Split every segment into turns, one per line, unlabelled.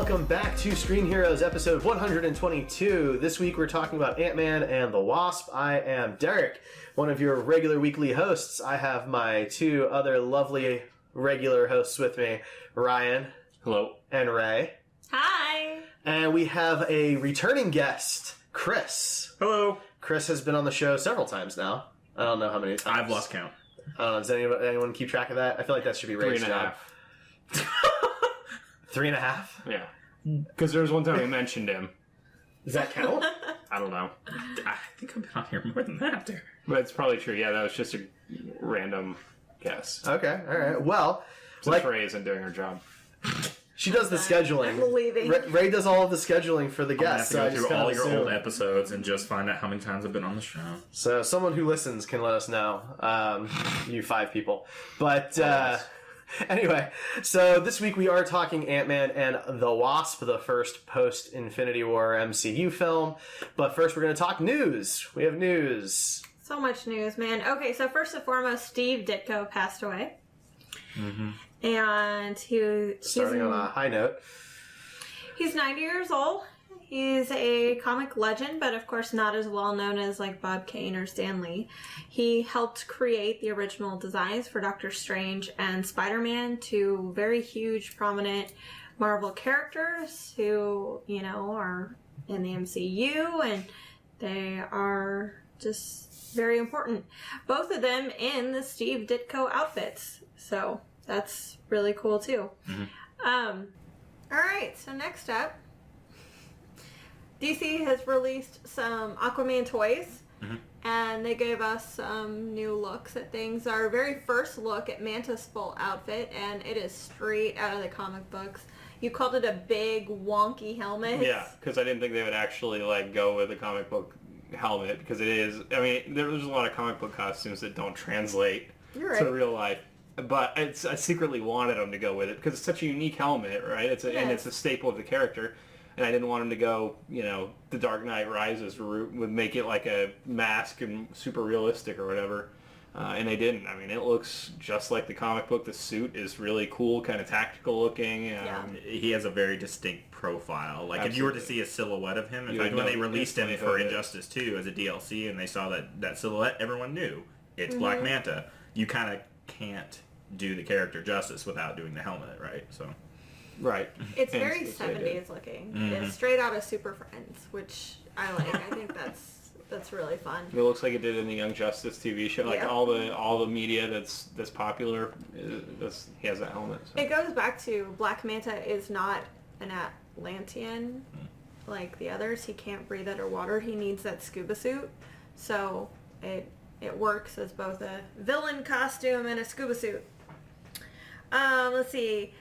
welcome back to Screen Heroes episode 122. This week we're talking about Ant-Man and the Wasp. I am Derek, one of your regular weekly hosts. I have my two other lovely regular hosts with me, Ryan.
Hello.
And Ray.
Hi.
And we have a returning guest, Chris.
Hello.
Chris has been on the show several times now. I don't know how many times.
I've lost count.
I don't know. Does anyone keep track of that? I feel like that should be Ray's job.
3.5.
3.5?
Yeah. Because there was one time we mentioned him.
Does that count?
I don't know.
I think I've been on here more than that, there.
But it's probably true. Yeah, that was just a random guess.
Okay, alright. Well,
Since Ray isn't doing her job.
she does the scheduling.
I'm leaving.
Ray does all of the scheduling for the
I'm gonna have
guests.
to go
just
through all
kinda
your
assume.
old episodes and just find out how many times I've been on the show.
So someone who listens can let us know. You 5 people. But anyway, so this week we are talking Ant-Man and the Wasp, the first post-Infinity War MCU film. But first we're going to talk news. We have news.
So much news, man. Okay, so first and foremost, Steve Ditko passed away.
Mm-hmm.
And
Starting on a high note.
He's 90 years old. He's a comic legend, but of course not as well known as like Bob Kane or Stan Lee. He helped create the original designs for Doctor Strange and Spider-Man, two very huge, prominent Marvel characters who, you know, are in the MCU, and they are just very important. Both of them in the Steve Ditko outfits. So that's really cool too.
Mm-hmm.
Alright, so next up, DC has released some Aquaman toys, and they gave us some new looks at things. Our very first look at Manta's full outfit, and it is straight out of the comic books. You called it a big, wonky helmet.
Yeah, because I didn't think they would actually like go with a comic book helmet, because it is, I mean, there's a lot of comic book costumes that don't translate
You're
to
right.
real life. But I secretly wanted them to go with it, because it's such a unique helmet, right? And it's a staple of the character. And I didn't want him to go, you know, the Dark Knight Rises route would make it like a mask and super realistic or whatever. And they didn't. I mean, it looks just like the comic book. The suit is really cool, kind of tactical looking.
Yeah.
He has a very distinct profile. Like, if you were to see a silhouette of him, in
You
fact,
would
when
know
they released him
instantly
for
who it is.
Injustice 2 as a DLC and they saw that silhouette, everyone knew it's Black Manta. You kind of can't do the character justice without doing the helmet, right? So...
Right.
It's
And
very
that's what they did.
70s looking. It's straight out of Super Friends, which I like. I think that's really fun.
It looks like it did in the Young Justice TV show. Like
Yeah.
all the media that's popular, he has that helmet. So.
It goes back to Black Manta is not an Atlantean like the others. He can't breathe underwater. He needs that scuba suit. So it works as both a villain costume and a scuba suit. Let's see.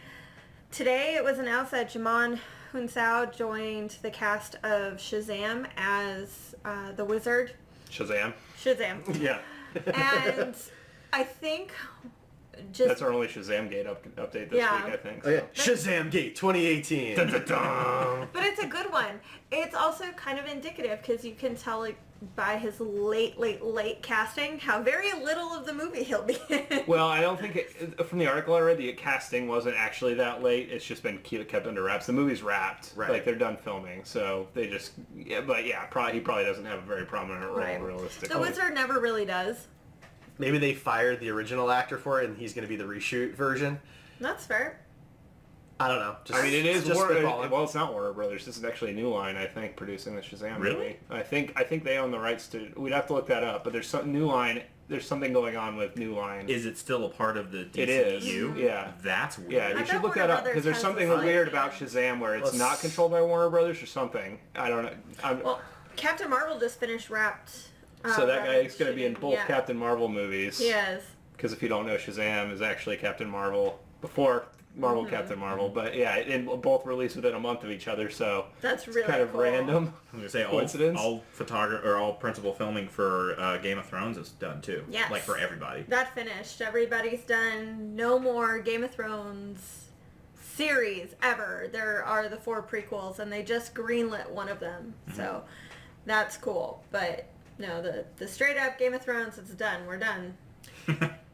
Today it was announced that Djimon Hounsou joined the cast of Shazam as the Wizard.
Shazam.
Shazam.
Yeah.
And I think
That's our only Shazam Gate update this
Yeah.
week, I think.
Oh, yeah. Shazam Gate 2018.
But it's a good one. It's also kind of indicative because you can tell like by his late casting how very little of the movie he'll be in.
Well, I don't think from the article I read, the casting wasn't actually that late. It's just been kept under wraps. The movie's wrapped.
Right.
Like they're done filming, so they just. Yeah, but yeah, he probably doesn't have a very prominent role,
Right.
realistically.
The Wizard never really does.
Maybe they fired the original actor for it and he's going to be the reshoot version.
That's fair.
I don't know.
I mean, it is
just spitballing.
well, it's not Warner Brothers. This is actually New Line, I think, producing the Shazam
Really?
movie. I think they own the rights to. We'd have to look that up, but there's some New Line. There's something going on with New Line.
Is it still a part of the DCU?
It is. Yeah.
That's weird.
Yeah,
I
you
thought
should look
Warner
that up
Brothers
because there's
has
something
the same
weird
thing.
about Shazam where it's
Well,
not controlled by Warner Brothers or something. I don't know.
Well, Captain Marvel just finished Wrapped.
So that guy is
Wrapped
going to be in
shooting.
both
Yeah.
Captain Marvel movies.
He is.
Because if you don't know, Shazam is actually Captain Marvel before Marvel Captain Marvel. But yeah, and both released within a month of each other, so
That's
it's
really
kind of
cool.
random.
I'm gonna say
Coincidence?
all principal filming for Game of Thrones is done too.
Yes.
Like for everybody.
That finished. Everybody's done. No more Game of Thrones series ever. There are the 4 prequels, and they just greenlit one of them. So that's cool. But no, the straight up Game of Thrones, it's done. We're done.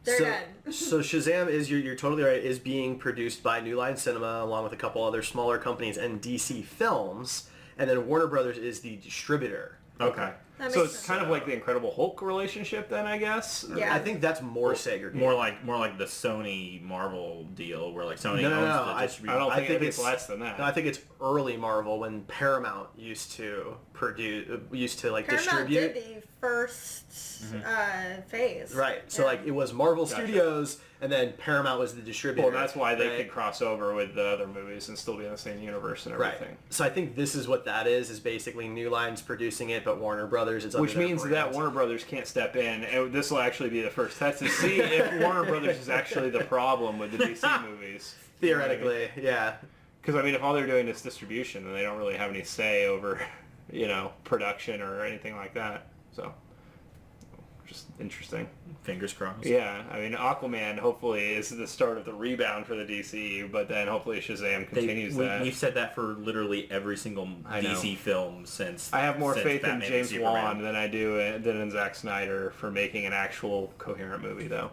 They're dead.
So Shazam is, you're totally right, is being produced by New Line Cinema along with a couple other smaller companies and DC Films, and then Warner Brothers is the distributor.
Okay.
That
So
makes
it's
sense.
kind of like the Incredible Hulk relationship then, I guess?
Yeah.
I think that's more segregated.
More like the Sony Marvel deal, where like Sony
No,
owns
no,
the
I
distribution.
I don't
I
think,
think
it's
it's-
less than that.
No, I think it's early Marvel when Paramount used to like
Paramount
distribute.
did the first phase.
Right. So
Yeah.
like it was Marvel
Gotcha.
Studios, and then Paramount was the distributor.
Well, that's why they
right?
could cross over with the other movies and still be in the same universe and everything.
Right. So I think this is what that is basically New Line's producing it, but Warner Brothers is under
Which
their
means that
brand.
Warner Brothers can't step in, and this will actually be the first test to see if Warner Brothers is actually the problem with the DC movies.
Theoretically, yeah.
Because, I mean, if all they're doing is distribution, then they don't really have any say over, production or anything like that. So, just interesting.
Fingers crossed.
Yeah, I mean, Aquaman hopefully is the start of the rebound for the DCU, but then hopefully Shazam continues that.
We've said that for literally every single
I know.
DC film since.
I have more
since
faith in
Batman v
James
Superman.
Wan than I do than in Zack Snyder for making an actual coherent movie, though.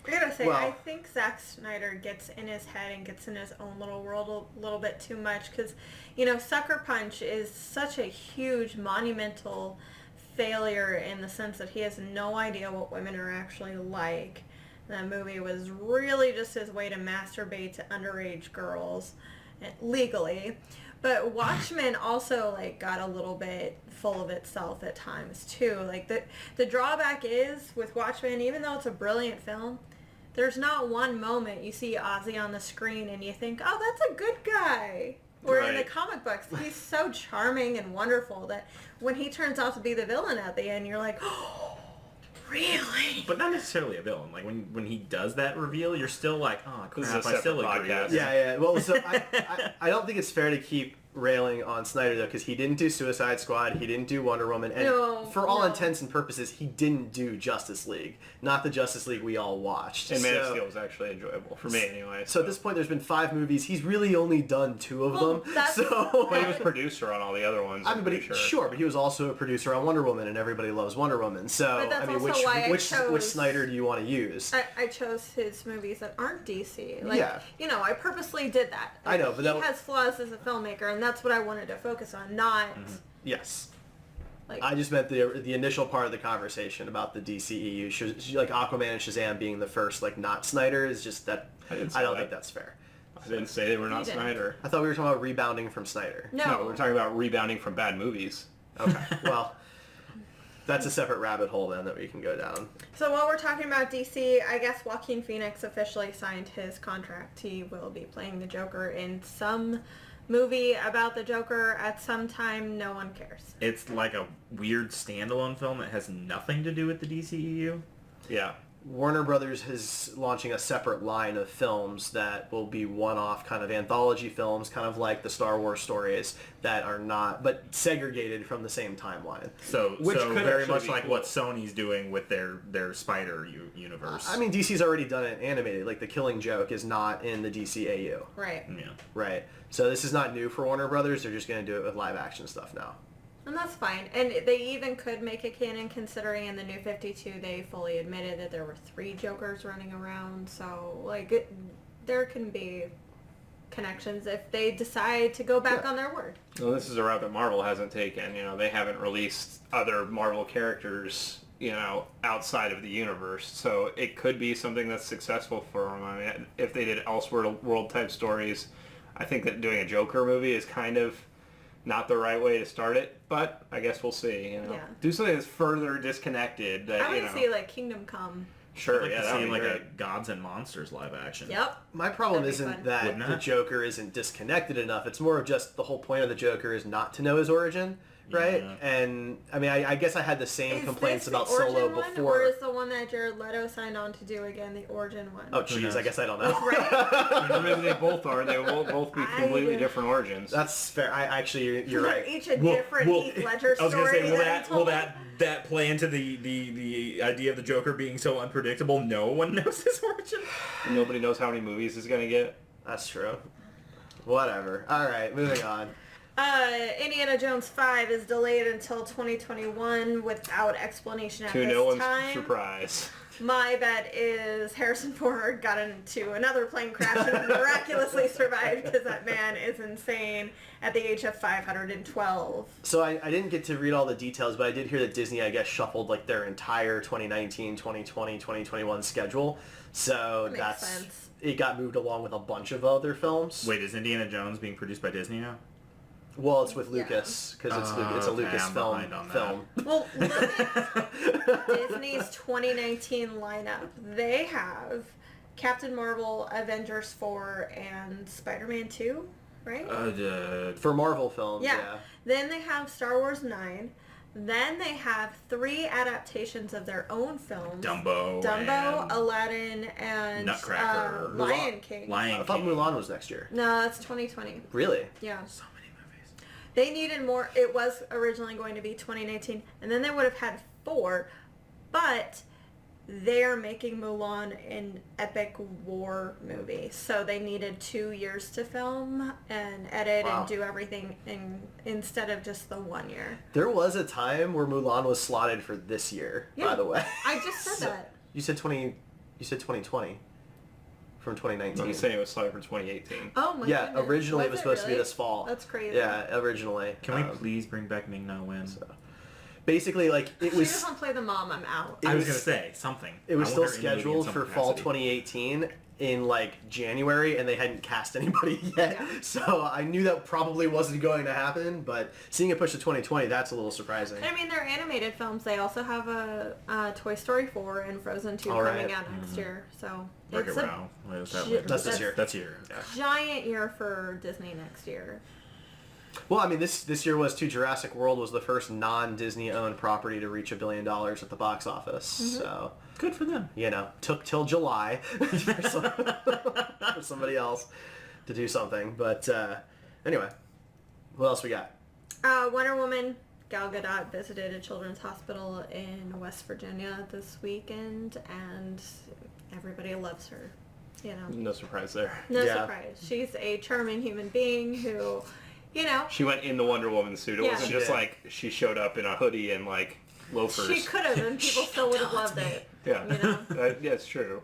I gotta say,
Well-
I think Zack Snyder gets in his head and gets in his own little world a little bit too much because, Sucker Punch is such a huge, monumental failure in the sense that he has no idea what women are actually like. That movie was really just his way to masturbate to underage girls legally. But Watchmen also got a little bit full of itself at times too. The drawback is with Watchmen, even though it's a brilliant film, there's not one moment you see Ozzy on the screen and you think, oh, that's a good guy. Where in the
Right.
comic books, he's so charming and wonderful that when he turns out to be the villain at the end, you're like, oh, really?
But not necessarily a villain. Like when he does that reveal, you're still like, oh
This is
crap,
a
I still
separate
agree.
podcast.
with
Yeah,
it.
yeah. Well, so I don't think it's fair to keep railing on Snyder though, because he didn't do Suicide Squad, he didn't do Wonder Woman, and
No,
for all
no.
intents and purposes, he didn't do Justice League, not the Justice League we all watched.
And Man of
So-
Steel was actually enjoyable for me, anyway.
So at this point, there's been 5 movies. He's really only done 2 of
Well,
them.
that's-
So
But he was producer on all the other ones.
I mean, but
pretty
sure, but he was also a producer on Wonder Woman, and everybody loves Wonder Woman. So
But that's
I mean,
also why I
which
chose-
Snyder do you want to use?
I chose his movies that aren't DC.
Yeah.
I purposely did that.
I know, but
he
that-
has flaws as a filmmaker, and that's what I wanted to focus on, not
Yes.
like.
I just meant the initial part of the conversation about the DCEU, like Aquaman and Shazam being the first, not Snyder, is just that.
I didn't say
I don't
that.
think that's fair.
I didn't say they were not
You didn't.
Snyder.
I thought we were talking about rebounding from Snyder.
No,
We're talking about rebounding from bad movies.
Okay, well, that's a separate rabbit hole then that we can go down.
So while we're talking about DC, I guess Joaquin Phoenix officially signed his contract. He will be playing the Joker in some movie about the Joker at some time. No one cares.
It's like a weird standalone film that has nothing to do with the DCEU.
Yeah.
Warner Brothers is launching a separate line of films that will be one-off kind of anthology films, kind of like the Star Wars stories that are not, but segregated from the same timeline.
So
Which could
very
actually
much
be
like
cool.
what Sony's doing with their Spider universe.
I mean, DC's already done it animated. Like, The Killing Joke is not in the DCAU,
Right.
yeah.
right? So this is not new for Warner Brothers. They're just going to do it with live-action stuff now.
And that's fine. And they even could make it canon considering in the New 52 they fully admitted that there were 3 Jokers running around. So, there can be connections if they decide to go back
Yeah.
on their word.
Well, this is a route that Marvel hasn't taken. They haven't released other Marvel characters, outside of the universe. So it could be something that's successful for them. I mean, if they did Elseworld type stories, I think that doing a Joker movie is kind of not the right way to start it. But I guess we'll see.
Yeah.
Do something that's further disconnected. That
I would see Kingdom Come.
Sure,
I'd like
yeah,
to
that would
see
be
like
great.
a Gods and Monsters live action.
Yep.
My problem
That'd be
isn't
fun.
that
Wouldn't
the
it?
Joker isn't disconnected enough. It's more of just the whole point of the Joker is not to know his origin, right?
Yeah.
And I mean, I guess I had the same
Is
complaints
this the
about Solo
Origin one,
before.
or is the one that Jared Leto signed on to do again the Origin one?
Oh, jeez, I guess I don't know.
Right?
Or maybe they both are. They will both be completely different origins.
That's fair. You're right.
Each a different Heath Ledger
I was gonna
story.
say, will
that he told.
that play into the idea of the Joker being so unpredictable? No one knows his origin.
Nobody knows how many movies he's going to get.
That's true. Whatever. All right, moving on.
Indiana Jones 5 is delayed until 2021 without explanation at
To
this
no one's
time.
surprise.
My bet is Harrison Ford got into another plane crash and miraculously survived because that man is insane at the age of 512.
So I didn't get to read all the details, but I did hear that Disney, I guess, shuffled like their entire 2019, 2020, 2021 schedule. So
That makes sense.
It got moved along with a bunch of other films.
Wait, is Indiana Jones being produced by Disney now?
Well, it's with Lucas because it's a
okay,
Lucas
I'm behind on
film.
Well, look at Disney's 2019 lineup. They have Captain Marvel, Avengers 4, and Spider-Man 2, right?
For Marvel films, yeah.
Then they have Star Wars 9. Then they have 3 adaptations of their own films.
Dumbo,
and Aladdin, and
Nutcracker,
Lion King.
I thought Mulan was next year.
No, that's 2020.
Really?
Yeah.
So many movies.
They needed more. It was originally going to be 2019, and then they would have had 4, but they're making Mulan an epic war movie, so they needed 2 years to film and edit and do everything instead of just the 1 year.
There was a time where Mulan was slotted for this year, by the way.
I just said that.
You said 2020 from 2019.
I'm saying it was slotted for 2018.
Oh my goodness.
Originally it was supposed to be this fall.
That's crazy.
Yeah, originally.
Can we please bring back Ming Na Wen?
Basically, like, it
She
was...
doesn't play the mom, I'm out.
I was going to say something.
It was
I
still
want her in the movie in
scheduled
some
for fall
capacity.
2018 in, like, January, and they hadn't cast anybody yet.
Yeah.
So I knew that probably wasn't going to happen, but seeing it push to 2020, that's a little surprising.
I mean, they're animated films. They also have a Toy Story 4 and Frozen 2
All
coming
right.
out next year. So
Wreck-It
it's a
Ralph. What is that
Shit,
later?
That's this year.
That's year. Yeah.
giant year for Disney next year.
Well, I mean, this year was too. Jurassic World was the first non-Disney owned property to reach $1 billion at the box office. So,
Good for them.
you know, took till July for somebody else to do something. But anyway, what else we got?
Wonder Woman, Gal Gadot visited a children's hospital in West Virginia this weekend, and everybody loves her. You know,
No surprise there.
no
Yeah.
surprise. She's a charming human being who, you know,
She went in the Wonder Woman suit. It
Yeah.
wasn't
She
just
did.
like she showed up in a hoodie and like loafers.
she could have, and people still would have loved it.
Yeah,
You know?
yeah, it's true.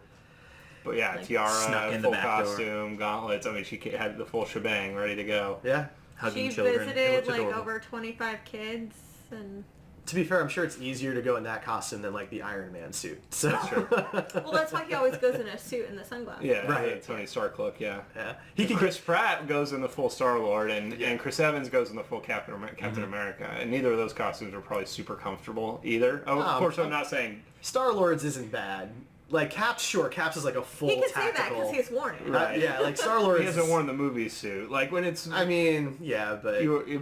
But yeah,
Like,
tiara,
snuck in the
full
back door.
costume, gauntlets. I mean, she had the full shebang ready to go.
Yeah.
Hugging
She
children. It
visited
looks
like
adorable.
over 25 kids, and
To be fair, I'm sure it's easier to go in that costume than like the Iron Man suit. So that's
true.
well, that's why he always goes in a suit and the sunglasses.
Yeah,
Right.
the Tony Stark look. Yeah.
yeah. He could
Chris Pratt goes in the full Star Lord, and
Yeah.
and Chris Evans goes in the full Captain America, and neither of those costumes are probably super comfortable either. Oh, of course, I'm not saying.
Star-Lord's isn't bad. Like Caps, sure. Caps is like a full
He can say that
tactical.
because he's worn it.
Right.
Yeah, like Star-Lord's.
He hasn't worn the movie suit. Like when it's.
I mean, yeah, but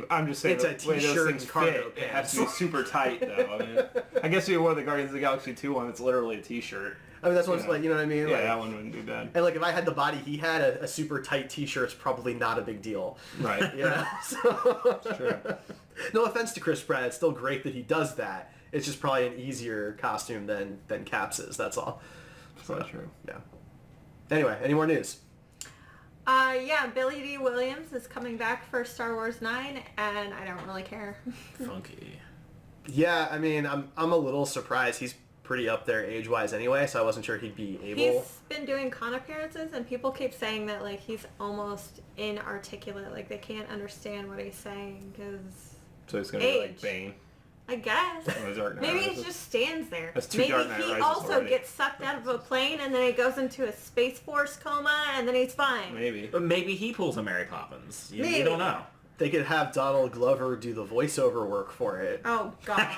I'm just saying
It's a
the way those
t-shirt
things
and cargo
fit, it has to
pants.
be super tight though. I mean, I guess if you wore the Guardians of the Galaxy 2 one, it's literally a t-shirt.
I mean that's what it's like. You know what I mean?
Yeah,
Like,
that one wouldn't be bad.
and like if I had the body he had, a super tight T-shirt's probably not a big deal.
Right.
You know? So,
True.
no offense to Chris Pratt, it's still great that he does that. It's just probably an easier costume than Caps is. That's all. So,
true.
Yeah. Anyway, any more news?
Yeah, Billy D. Williams is coming back for Star Wars 9, and I don't really care.
Funky.
Yeah, I mean, I'm a little surprised. He's pretty up there age-wise anyway, so I wasn't sure he'd be able.
He's been doing con appearances, and people keep saying that like he's almost inarticulate, like they can't understand what he's saying because
So it's gonna be like
Age.
Bane.
I guess
on the Dark Knight
maybe
Rises.
he just stands there.
That's two
Maybe
Dark Knight
he
Rises
also
already.
gets sucked out of a plane, and then he goes into a Space Force coma, and then he's fine.
Maybe.
But maybe he pulls a Mary Poppins. You
Maybe.
don't know.
They could have Donald Glover do the voiceover work for it.
Oh God!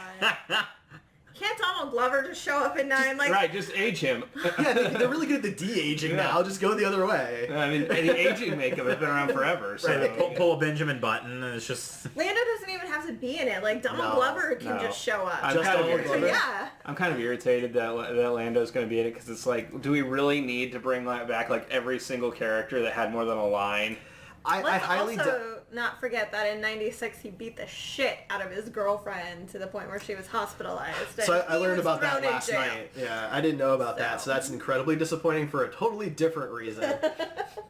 Can't Donald Glover just show up at 9 like?
Right, just age him.
Yeah, they're really good at the de-aging
Yeah.
now. Just go the other way.
I mean, any aging makeup has been around forever. So
Right.
Pull a Benjamin Button, and it's just...
Lando doesn't even have to be in it. Like Donald
No,
Glover can
no.
just show up.
I'm
Just
kind of
Donald
irritated.
Glover?
Yeah.
I'm kind of irritated that Lando's going to be in it because it's like, do we really need to bring back like every single character that had more than a line?
I
Let's
highly
also not forget that in '96 he beat the shit out of his girlfriend to the point where she was hospitalized.
So I learned about that
thrown in
last
jail.
night. Yeah, I didn't know about that, so that's incredibly disappointing for a totally different reason.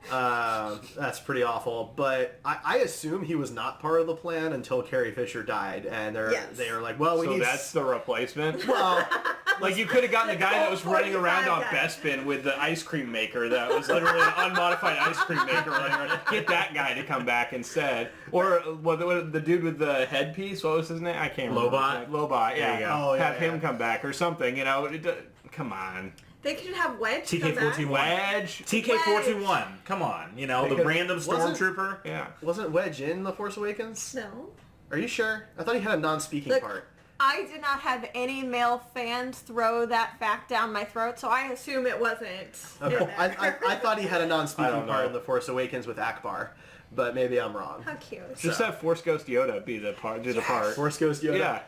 That's pretty awful. But I assume he was not part of the plan until Carrie Fisher died, and they were like, well, we need...
So that's the replacement?
Well...
Like, you could have gotten the guy that was running around on
guy.
Bespin with the ice cream maker that was literally an unmodified ice cream maker running around. Get that guy to come back instead. Or the dude with the headpiece, what was his name? I can't remember. Lobot, yeah.
There you go.
Oh, yeah,
have him come back or something, you know. Come on.
They could have Wedge come back.
TK-421.
Wedge.
TK-421. Come on. You know, the random stormtrooper.
Yeah.
Wasn't Wedge in The Force Awakens?
No.
Are you sure? I thought he had a non-speaking
Look,
part.
I did not have any male fans throw that fact down my throat, so I assume it wasn't.
Okay. I thought he had a
I
non-speaking
don't
part
know.
in The Force Awakens with Akbar, but maybe I'm wrong.
How cute.
Just have Force Ghost Yoda be the part, do the part.
Force Ghost Yoda.
Yeah.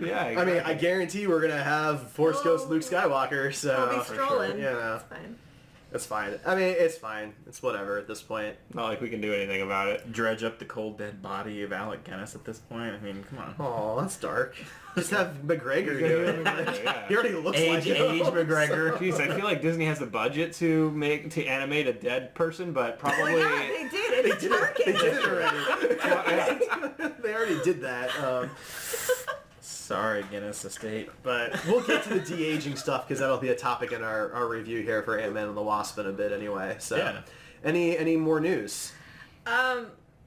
Yeah, exactly.
I mean, I guarantee we're gonna have Force Ghost Luke Skywalker, so
I'll be strolling.
you know,
It's fine.
it's fine. I mean, it's fine. It's whatever at this point.
Not like we can do anything about it.
Dredge up the cold dead body of Alec Guinness at this point. I mean, come on.
Oh, that's dark. Just have McGregor do it.
Yeah.
He already looks like
Age
him.
McGregor.
Jeez, I feel like Disney has the budget to animate a dead person, but probably
Oh my god, they did. It's
They did it
Tarkin.
already. They already did that.
Sorry, Guinness Estate.
But we'll get to the de-aging stuff because that'll be a topic in our review here for Ant-Man and the Wasp in a bit anyway. So,
Yeah.
any more news?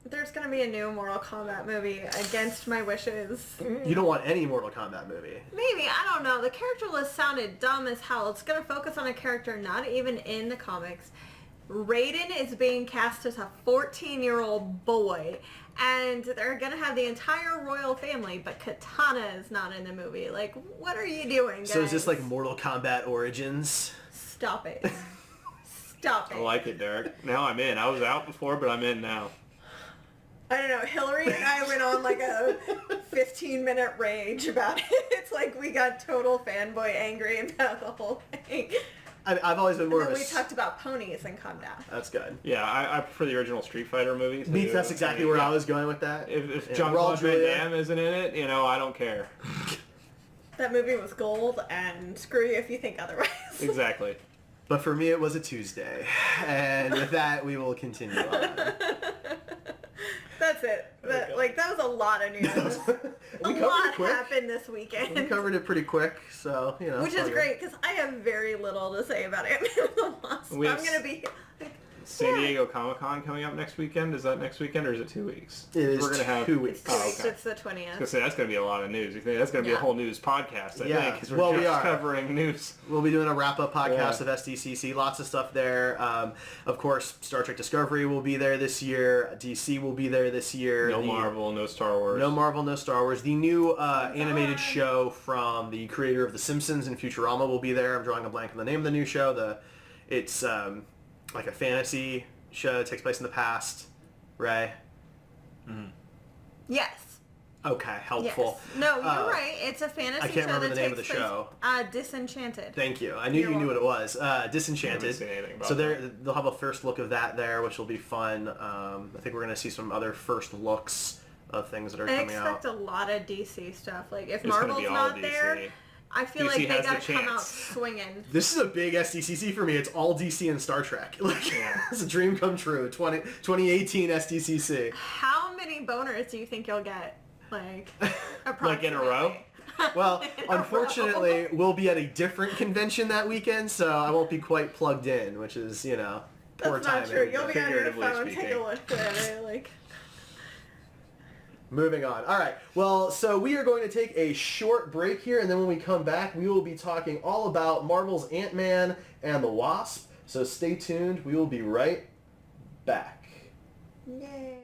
There's gonna be a new Mortal Kombat movie against my wishes.
You don't want any Mortal Kombat movie.
Maybe, I don't know. The character list sounded dumb as hell. It's gonna focus on a character not even in the comics. Raiden is being cast as a 14-year-old boy, and they're gonna have the entire royal family, but Katana is not in the movie. Like, what are you doing, guys?
So is this like Mortal Kombat Origins?
Stop it. Stop it.
I like it, Derek. Now I'm in. I was out before, but I'm in now.
I don't know, Hillary and I went on like a 15-minute rage about it. It's like we got total fanboy angry about the whole thing.
I've always been more
And
of
then
a...
we talked about ponies and calm down.
That's good.
Yeah, I prefer the original Street Fighter movies.
That's exactly where I was going with that.
If
Yeah,
John
Raul
Claude Van
Julia.
Damme isn't in it, you know, I don't care.
That movie was gold, and screw you if you think otherwise.
Exactly.
But for me, it was a Tuesday. And with that, we will continue on.
That's it. That was a lot of news.
We
A
covered
lot
it quick.
happened this weekend.
We covered it pretty quick, so, you know.
Which is great, because I have very little to say about Ant-Man and the Wasp.
We
I'm
have
going to be...
San Diego Comic-Con coming up next weekend. Is that next weekend or is it 2 weeks?
It is
We're gonna have
2 weeks.
It's 2 weeks.
okay.
It's the
I was
20th.
gonna say that's gonna be a lot of news. You think that's gonna be a
Yeah.
whole news podcast? I
Yeah.
think 'cause we're
Well, we
just
are.
covering news.
We'll be doing a wrap-up podcast
Yeah.
of SDCC. Lots of stuff there. Of course, Star Trek Discovery will be there this year. DC will be there this year.
No Marvel, no Star Wars.
No Marvel, no Star Wars. The new animated show from the creator of The Simpsons and Futurama will be there. I'm drawing a blank on the name of the new show. It's like a fantasy show. It takes place in the past. Ray?
Yes.
Okay, helpful.
Yes. No, you're right. It's a fantasy show.
I can't remember
that
the name of
takes
the
place-
show.
Disenchanted.
Thank you. I knew
You're
you knew what it
welcome.
was. Disenchanted.
Haven't seen anything about
So
that.
they'll have a first look of that there, which will be fun. I think we're going to see some other first looks of things that are
I
coming out.
expect a lot of DC stuff. Like, if
It's gonna
Marvel's
be all
not
DC.
there, I feel
DC
like they
has the
gotta come out
chance.
swinging.
This is a big SDCC for me. It's all DC and Star Trek. Like,
Yeah.
it's a dream come true. 2018 SDCC.
How many boners do you think you'll get? Like,
Like in a row?
Well,
In a
unfortunately,
row.
we'll be at a different convention that weekend, so I won't be quite plugged in, which is, poor
That's
timing.
not true. You'll be on your
Figuratively
phone, take
speaking.
a look at it. Like,
Moving on. All right. Well, so we are going to take a short break here, and then when we come back, we will be talking all about Marvel's Ant-Man and the Wasp. So stay tuned. We will be right back.
yay.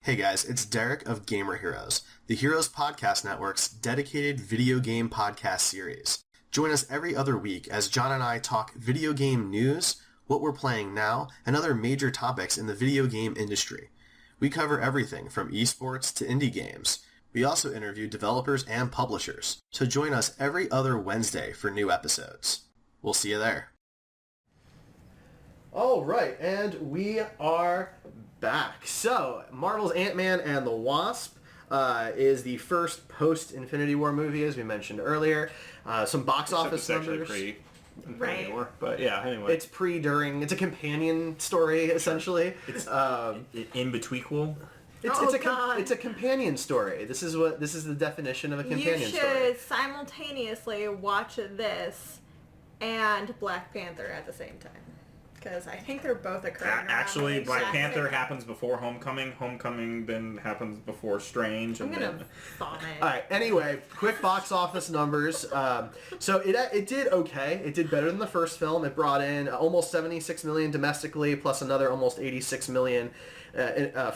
Hey guys, it's Derek of Gamer Heroes, the Heroes Podcast Network's dedicated video game podcast series. Join us every other week as John and I talk video game news, what we're playing now, and other major topics in the video game industry. We cover everything from esports to indie games. We also interview developers and publishers. So join us every other Wednesday for new episodes. We'll see you there. All right, and we are back. So, Marvel's Ant-Man and the Wasp is the first post-Infinity War movie, as we mentioned earlier. Some box office numbers.
Right.
War. But yeah, anyway.
It's during. It's a companion story, essentially.
It's in betweequel.
It's a companion story. This is the definition of a companion story.
You should simultaneously watch this and Black Panther at the same time. Because I think they're both occurring around
Actually,
the
Black
exact
Panther
same
happens before Homecoming. Homecoming then happens before Strange.
I'm
And
gonna
then...
vomit.
All right. Anyway, quick box office numbers. So it did okay. It did better than the first film. It brought in almost 76 million domestically, plus another almost 86 million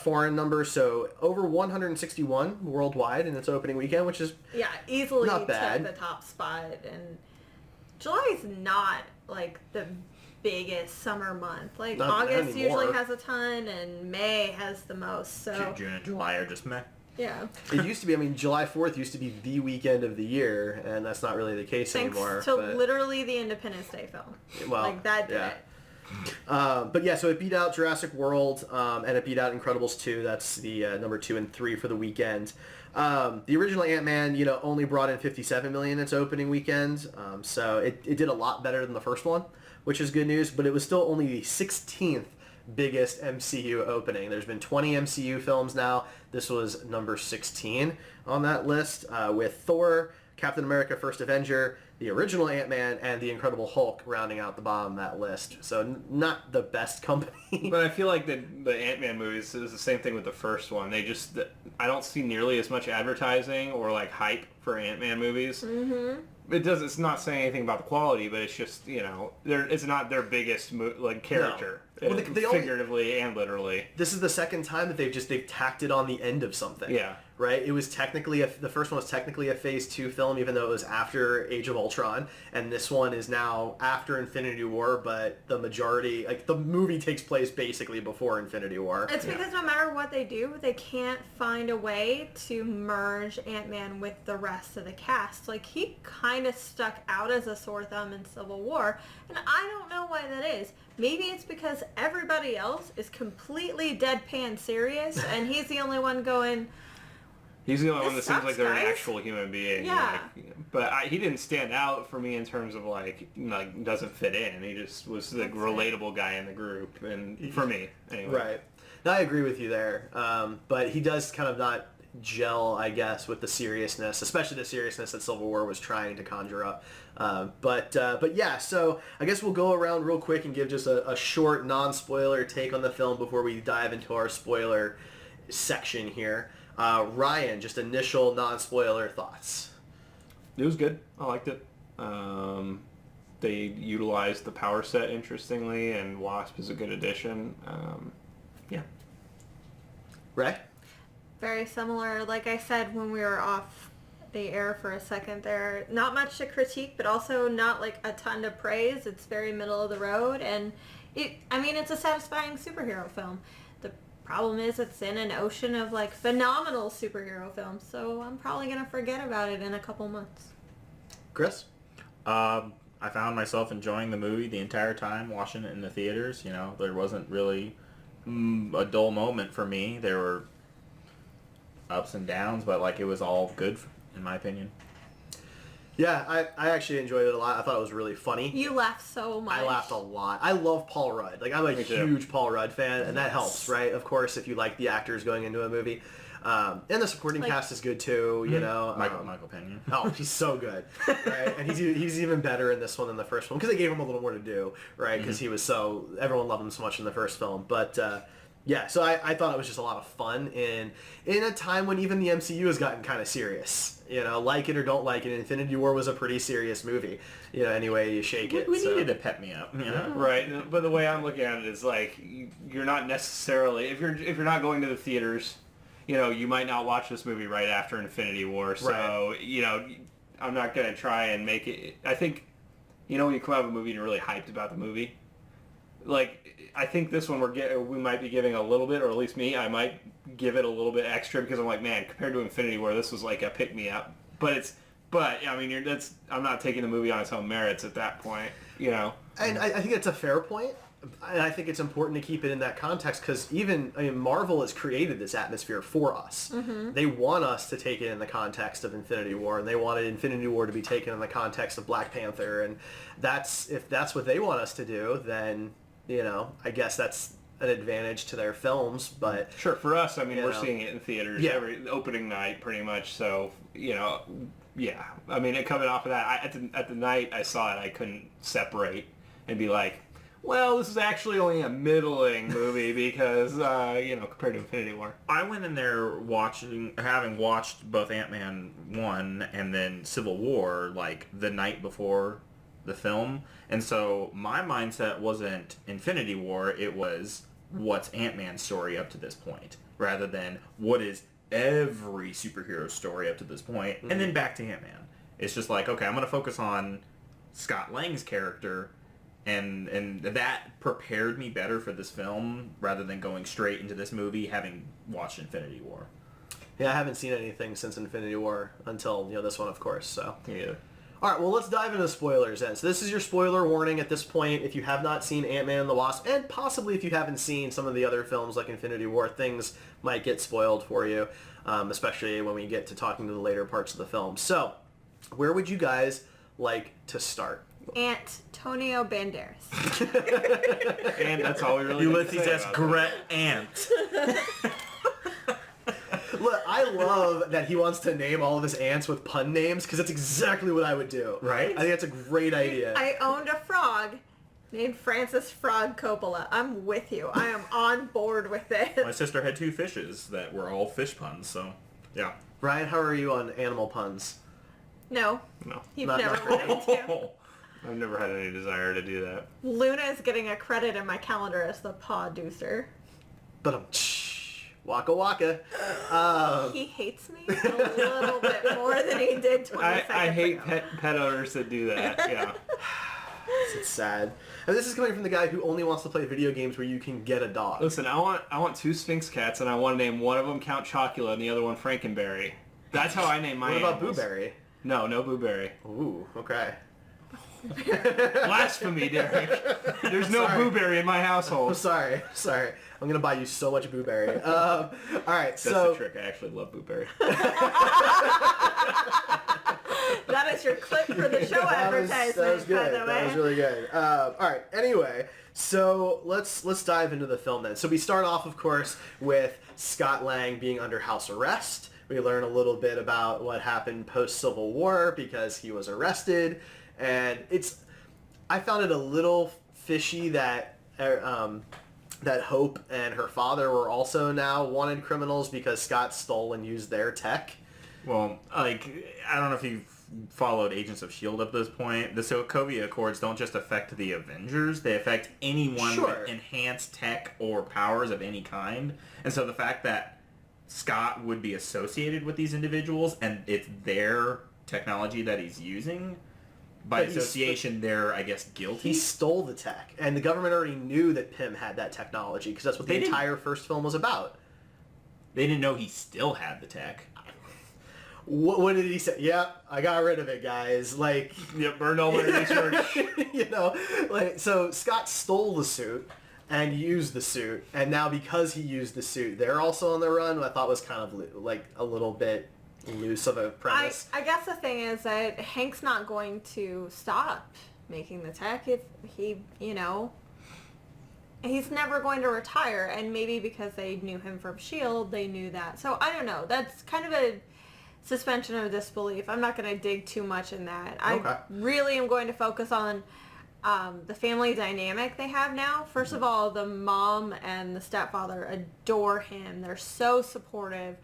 foreign numbers. So over 161 worldwide in its opening weekend, which is
easily
not bad.
took the top spot. And July is not like the biggest summer month. Like
Not
August
anymore.
usually has a ton, and May has the most. So
June and July are just meh.
yeah.
It used to be. I mean, July 4th used to be the weekend of the year, and that's not really the case
Thanks
anymore.
to
but,
literally the Independence Day film.
well,
Like that did
yeah.
it.
But yeah, so it beat out Jurassic World, and it beat out Incredibles 2. That's the number 2 and 3 for the weekend. The original Ant-Man, only brought in 57 million its opening weekend. So it did a lot better than the first one, which is good news, but it was still only the 16th biggest MCU opening. There's been 20 MCU films now. This was number 16 on that list, with Thor, Captain America First Avenger, the original Ant-Man, and the Incredible Hulk rounding out the bottom of that list. So not the best company.
But I feel like the Ant-Man movies is the same thing with the first one. I don't see nearly as much advertising or like hype for Ant-Man movies. Mm-hmm. It's not saying anything about the quality, but it's just, it's not their biggest character.
No. Well, they
figuratively and literally.
This is the second time that they've tacked it on the end of something.
Yeah.
Right? It was technically the first one was technically a Phase 2 film, even though it was after Age of Ultron, and this one is now after Infinity War, but the majority, like the movie takes place basically before Infinity War.
It's because no matter what they do, they can't find a way to merge Ant-Man with the rest of the cast. Like, he kind of stuck out as a sore thumb in Civil War, and I don't know why that is. Maybe it's because everybody else is completely deadpan serious, and he's the only one going...
He's the only one that
This
seems like
sucks,
they're an
guys.
actual human being.
Yeah.
But he didn't stand out for me in terms of like doesn't fit in. He just was the relatable guy in the group, and for me anyway.
Right. No, I agree with you there. But he does kind of not gel, I guess, with the seriousness, especially the seriousness that Civil War was trying to conjure up. But yeah, so I guess we'll go around real quick and give just a short non-spoiler take on the film before we dive into our spoiler section here. Ryan, just initial non-spoiler thoughts.
It was good. I liked it. They utilized the power set interestingly, and Wasp is a good addition. Yeah.
Ray?
Very similar. Like I said when we were off the air for a second there, not much to critique, but also not like a ton to praise. It's very middle of the road, and it's a satisfying superhero film. The problem is it's in an ocean of like phenomenal superhero films, so I'm probably gonna forget about it in a couple months.
Chris?
I found myself enjoying the movie the entire time, watching it in the theaters. There wasn't really a dull moment for me. There were ups and downs, but like it was all good in my opinion.
Yeah, I actually enjoyed it a lot. I thought it was really funny.
You laughed so much.
I laughed a lot. I love Paul Rudd. Like, I'm a
Me too.
huge Paul Rudd fan, and that helps, right? Of course, if you like the actors going into a movie. And the supporting cast is good too, you know.
Michael Pena.
Oh, he's so good, right? And he's even better in this one than the first one because they gave him a little more to do, right? Because he was everyone loved him so much in the first film. But yeah, so I thought it was just a lot of fun in a time when even the MCU has gotten kind of serious. Like it or don't like it, Infinity War was a pretty serious movie. Any way you shake it.
We needed to pep me up.
Right, but the way I'm looking at it is like you're not necessarily if you're not going to the theaters, you might not watch this movie right after Infinity War. So
Right.
I'm not gonna try and make it. I think when you come out of a movie and you're really hyped about the movie, like I think this one we might be giving a little bit, or at least me, I might give it a little bit extra because I'm like, man, compared to Infinity War, this was like a pick me up. But I mean, I'm not taking the movie on its own merits at that point.
And I think it's a fair point. I think it's important to keep it in that context because Marvel has created this atmosphere for us. Mm-hmm. They want us to take it in the context of Infinity War, and they wanted Infinity War to be taken in the context of Black Panther, and if that's what they want us to do, then, I guess that's an advantage to their films, but...
Sure, for us, we're seeing it in theaters every opening night, pretty much, so, yeah. Coming off of that, at the night I saw it, I couldn't separate and be like, well, this is actually only a middling movie because, compared to Infinity War.
I went in there having watched both Ant-Man 1 and then Civil War, like, the night before the film. And so my mindset wasn't Infinity War, it was what's Ant-Man's story up to this point, rather than what is every superhero story up to this point, and then back to Ant-Man. It's just like, okay, I'm going to focus on Scott Lang's character, and that prepared me better for this film rather than going straight into this movie having watched Infinity War.
Yeah, I haven't seen anything since Infinity War until this one, of course. So
yeah.
All right, well, let's dive into spoilers then. So this is your spoiler warning at this point. If you have not seen Ant-Man and the Wasp, and possibly if you haven't seen some of the other films like Infinity War, things might get spoiled for you, especially when we get to talking to the later parts of the film. So where would you guys like to start?
Antonio Banderas.
And that's all we really
Ulysses S. Grant Ant.
Look, I love that he wants to name all of his ants with pun names because that's exactly what I would do.
Right?
I think that's a great idea.
I owned a frog named Francis Frog Coppola. I'm with you. I am on board with it.
My sister had 2 fishes that were all fish puns, so yeah.
Ryan, how are you on animal puns?
No. You've never
really.
wanted to.
I've never had any desire to do that.
Luna is getting a credit in my calendar as the paw-deucer.
But waka waka.
He hates me a little bit more than he did 20 seconds
I hate
ago.
pet owners that do that, yeah.
It's sad. And this is coming from the guy who only wants to play video games where you can get a dog.
Listen, I want 2 Sphinx cats, and I want to name one of them Count Chocula and the other one Frankenberry. That's how I name my
What about
animals.
Booberry?
No Booberry.
Ooh, okay.
Blasphemy, Derek. There's no Booberry in my
I'm
household.
sorry. I'm going to buy you so much Booberry. All right,
That's
so...
the trick. I actually love Booberry.
That is your clip for the show advertisement,
that was good.
by the way.
That was really good. All right, anyway, so let's dive into the film then. So we start off, of course, with Scott Lang being under house arrest. We learn a little bit about what happened post-Civil War because he was arrested. And I found it a little fishy that Hope and her father were also now wanted criminals because Scott stole and used their tech.
Well, I don't know if you've followed Agents of S.H.I.E.L.D. up to this point. The Sokovia Accords don't just affect the Avengers. They affect anyone with enhanced tech or powers of any kind. And so the fact that Scott would be associated with these individuals and it's their technology that he's using... By association, they're, I guess, guilty.
He stole the tech, and the government already knew that Pym had that technology, because that's what the entire first film was about.
They didn't know he still had the tech.
What did he say? Yep, I got rid of it, guys. Like,
Yep, burned all my research.
So Scott stole the suit and used the suit, and now because he used the suit, they're also on the run, what I thought was kind of, like, a little bit... loose of a premise.
I guess the thing is that Hank's not going to stop making the tech if he, he's never going to retire, and maybe because they knew him from S.H.I.E.L.D., they knew that. So I don't know. That's kind of a suspension of disbelief. I'm not going to dig too much in that.
Okay.
I really am going to focus on the family dynamic they have now. First of all, the mom and the stepfather adore him. They're so supportive.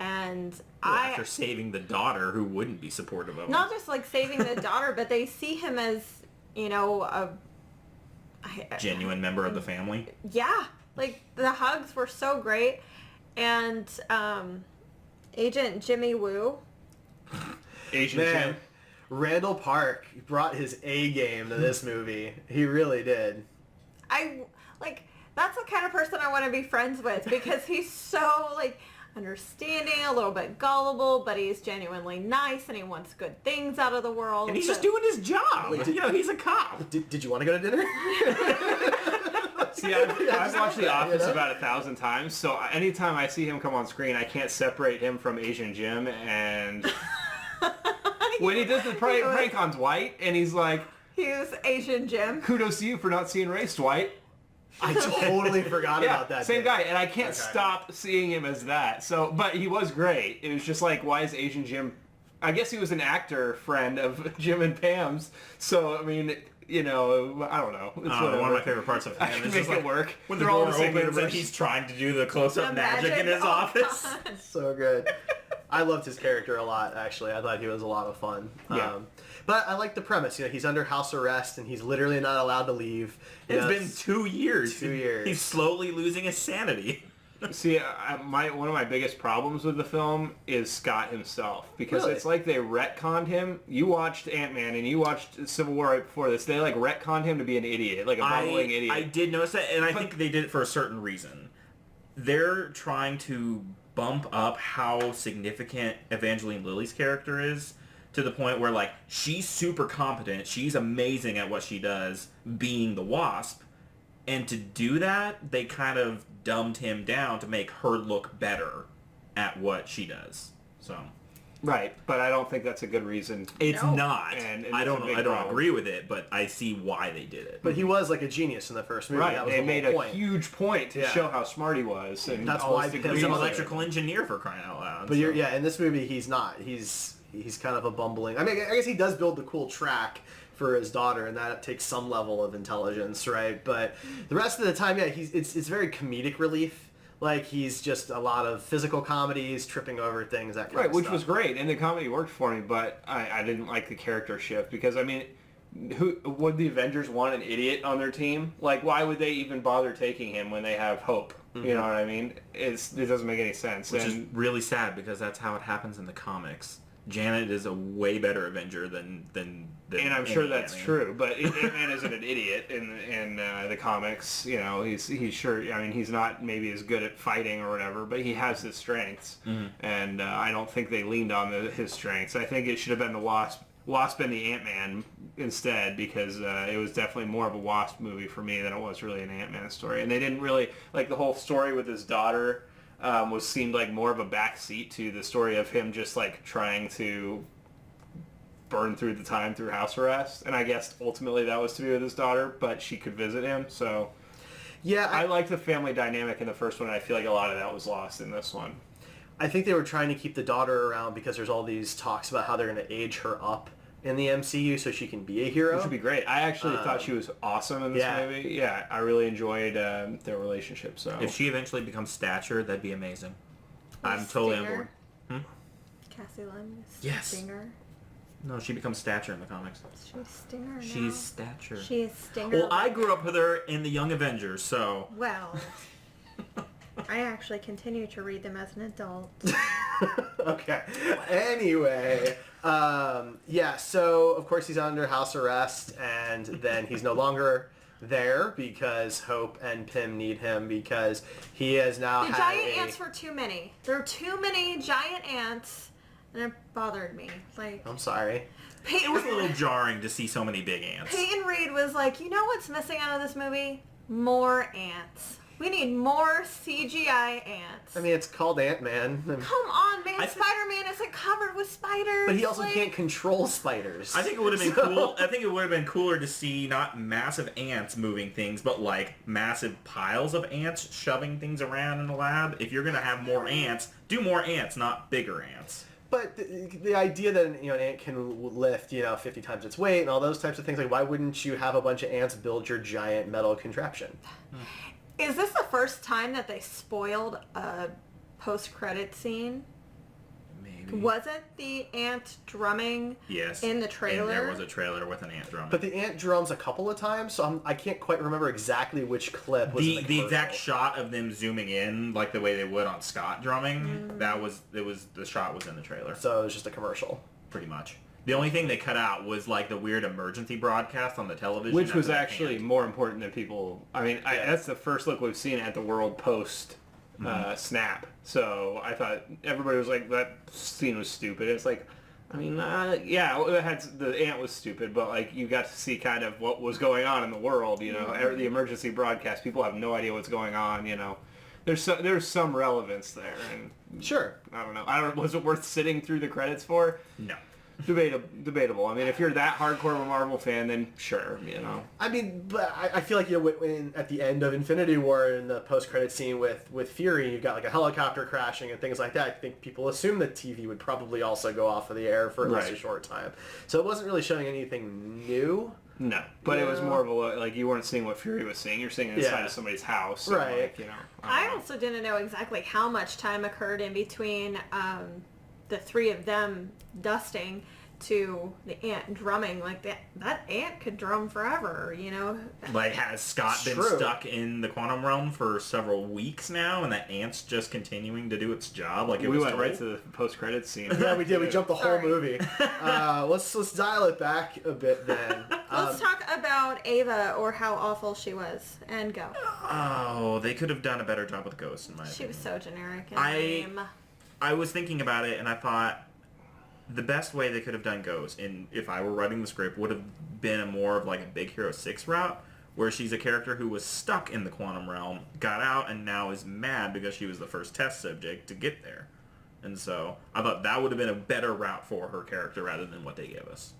And
after saving the daughter, who wouldn't be supportive of him?
Not just like saving the daughter, but they see him as, a
genuine member of the family.
Yeah, like the hugs were so great, and Agent Jimmy Woo.
Asian Jim.
Randall Park brought his A game to this movie. He really did.
That's the kind of person I want to be friends with because he's so understanding, a little bit gullible, but he's genuinely nice and he wants good things out of the world.
And he's just doing his job. He's a cop.
Did you want to go to dinner?
See, I've watched The Office about 1,000 times, so anytime I see him come on screen, I can't separate him from Asian Jim. And when he does the prank on Dwight, and he's like,
"He's Asian Jim.
Kudos to you for not seeing race, Dwight."
I totally forgot about that.
Same guy, and I can't stop seeing him as that. So, but he was great. It was just like, why is Asian Jim? I guess he was an actor friend of Jim and Pam's. So, I mean, I don't know. It's
one of my favorite parts of him is just like
work
when they're all in the same universe and he's trying to do the close-up magic in his office.
So good. I loved his character a lot, actually. I thought he was a lot of fun.
Yeah.
But I like the premise. He's under house arrest and he's literally not allowed to leave.
It's been 2 years.
2 years.
He's slowly losing his sanity.
See, one of my biggest problems with the film is Scott himself, because
Really?
it's like they retconned him. You watched Ant-Man and you watched Civil War right before this. They like retconned him to be an idiot, like a bumbling idiot.
I did notice that, and I think they did it for a certain reason. They're trying to bump up how significant Evangeline Lilly's character is, to the point where, like, she's super competent, she's amazing at what she does, being the Wasp, and to do that, they kind of dumbed him down to make her look better at what she does. So,
right, but I don't think that's a good reason.
it's not.
And
I don't
problem.
agree with it, but I see why they did it.
But he was like a genius in the first movie.
Right,
That was
they
the
made
whole
a
point.
huge point to show how smart he was. And
That's
all
why
his
because
He's
degrees
an
of
electrical engineer, for crying out loud.
But in this movie he's not. He's kind of a bumbling. I mean, I guess he does build the cool track for his daughter, and that takes some level of intelligence, right? But the rest of the time, it's very comedic relief. Like, he's just a lot of physical comedies, tripping over things, that kind of stuff.
which was great, and the comedy worked for me, but I didn't like the character shift, because, I mean, who would the Avengers want an idiot on their team? Like, why would they even bother taking him when they have Hope? Mm-hmm. You know what I mean? It doesn't make any sense.
Which is really sad, because that's how it happens in the comics. Janet is a way better Avenger than
and I'm sure that's true, but Ant-Man isn't an idiot in the comics. He's sure. I mean, he's not maybe as good at fighting or whatever, but he has his strengths, and I don't think they leaned on his strengths. I think it should have been the Wasp and the Ant-Man instead, because it was definitely more of a Wasp movie for me than it was really an Ant-Man story. And they didn't really like the whole story with his daughter. Seemed like more of a backseat to the story of him just like trying to burn through the time through house arrest, and I guess ultimately that was to be with his daughter, but she could visit him. So yeah, I like the family dynamic in the first one, and I feel like a lot of that was lost in this one.
I think they were trying to keep the daughter around because there's all these talks about how they're going to age her up in the MCU so she can be a hero.
Which would be great. I actually thought she was awesome in this movie. Yeah, I really enjoyed their relationship. So
if she eventually becomes Stature, that'd be amazing. I'm totally on board.
Cassie Lynn is
Yes.
Stinger.
No, she becomes Stature in the comics.
She's Stinger now.
She's Stature.
She is Stinger.
Well, I grew up with her in the Young Avengers, so...
Well, I actually continue to read them as an adult.
Okay. Anyway, so of course he's under house arrest, and then he's no longer there because Hope and Pym need him because he has now
The
had
giant ants were too many. There were too many giant ants, and it bothered me. Like,
I'm sorry.
It was a little jarring to see so many big ants.
Peyton Reed was like, you know what's missing out of this movie? More ants. We need more CGI ants.
I mean, it's called Ant-Man.
Come on, man. Spider-Man isn't covered with spiders.
But he also can't control spiders.
I think it would have been cool. I think it would have been cooler to see not massive ants moving things, but like massive piles of ants shoving things around in the lab. If you're gonna have more ants, do more ants, not bigger ants.
But the idea that an ant can lift 50 times its weight and all those types of things, like why wouldn't you have a bunch of ants build your giant metal contraption?
Is this the first time that they spoiled a post-credit scene?
Maybe.
Wasn't the ant drumming in the trailer?
And there was a trailer with an ant drum.
But the ant drums a couple of times, so I can't quite remember exactly which clip was
the exact shot of them zooming in, like the way they would on Scott drumming. The shot was in the trailer.
So it was just a commercial,
pretty much. The only thing they cut out was like the weird emergency broadcast on the television.
Which was actually more important than people... I mean, that's the first look we've seen at the world post snap. So I thought everybody was like, that scene was stupid. It's like, I mean, yeah, it had, the ant was stupid, but like you got to see kind of what was going on in the world. You know, the emergency broadcast. People have no idea what's going on. You know, there's some relevance there, and
Sure.
I don't know. Was it worth sitting through the credits for?
No.
Debatable. I mean, if you're that hardcore of a Marvel fan, then sure, you know.
I mean, but I feel like, you know, when at the end of Infinity War in the post-credit scene with Fury, you've got like a helicopter crashing and things like that. I think people assume that TV would probably also go off of the air for at least a short time. So it wasn't really showing anything new.
No, but it was more of a, like, you weren't seeing what Fury was seeing. You're seeing inside of somebody's house. And,
right.
like, you know.
I also didn't know exactly how much time occurred in between the three of them dusting to the ant drumming. Like, that ant could drum forever, you know?
Like, has Scott been
True.
stuck in the quantum realm for several weeks now, and that ant's just continuing to do its job? Like,
we went right to the post-credits scene.
Yeah, we did. We jumped the whole
Sorry.
movie. Let's dial it back a bit then.
Let's talk about Ava, or how awful she was, and go.
Oh, they could have done a better job with Ghost, in my
She
opinion.
was so generic and
I-
lame.
I was thinking about it, and I thought the best way they could have done Ghost, and if I were writing the script, would have been a more of like a Big Hero 6 route, where she's a character who was stuck in the quantum realm, got out, and now is mad because she was the first test subject to get there. And so I thought that would have been a better route for her character rather than what they gave us.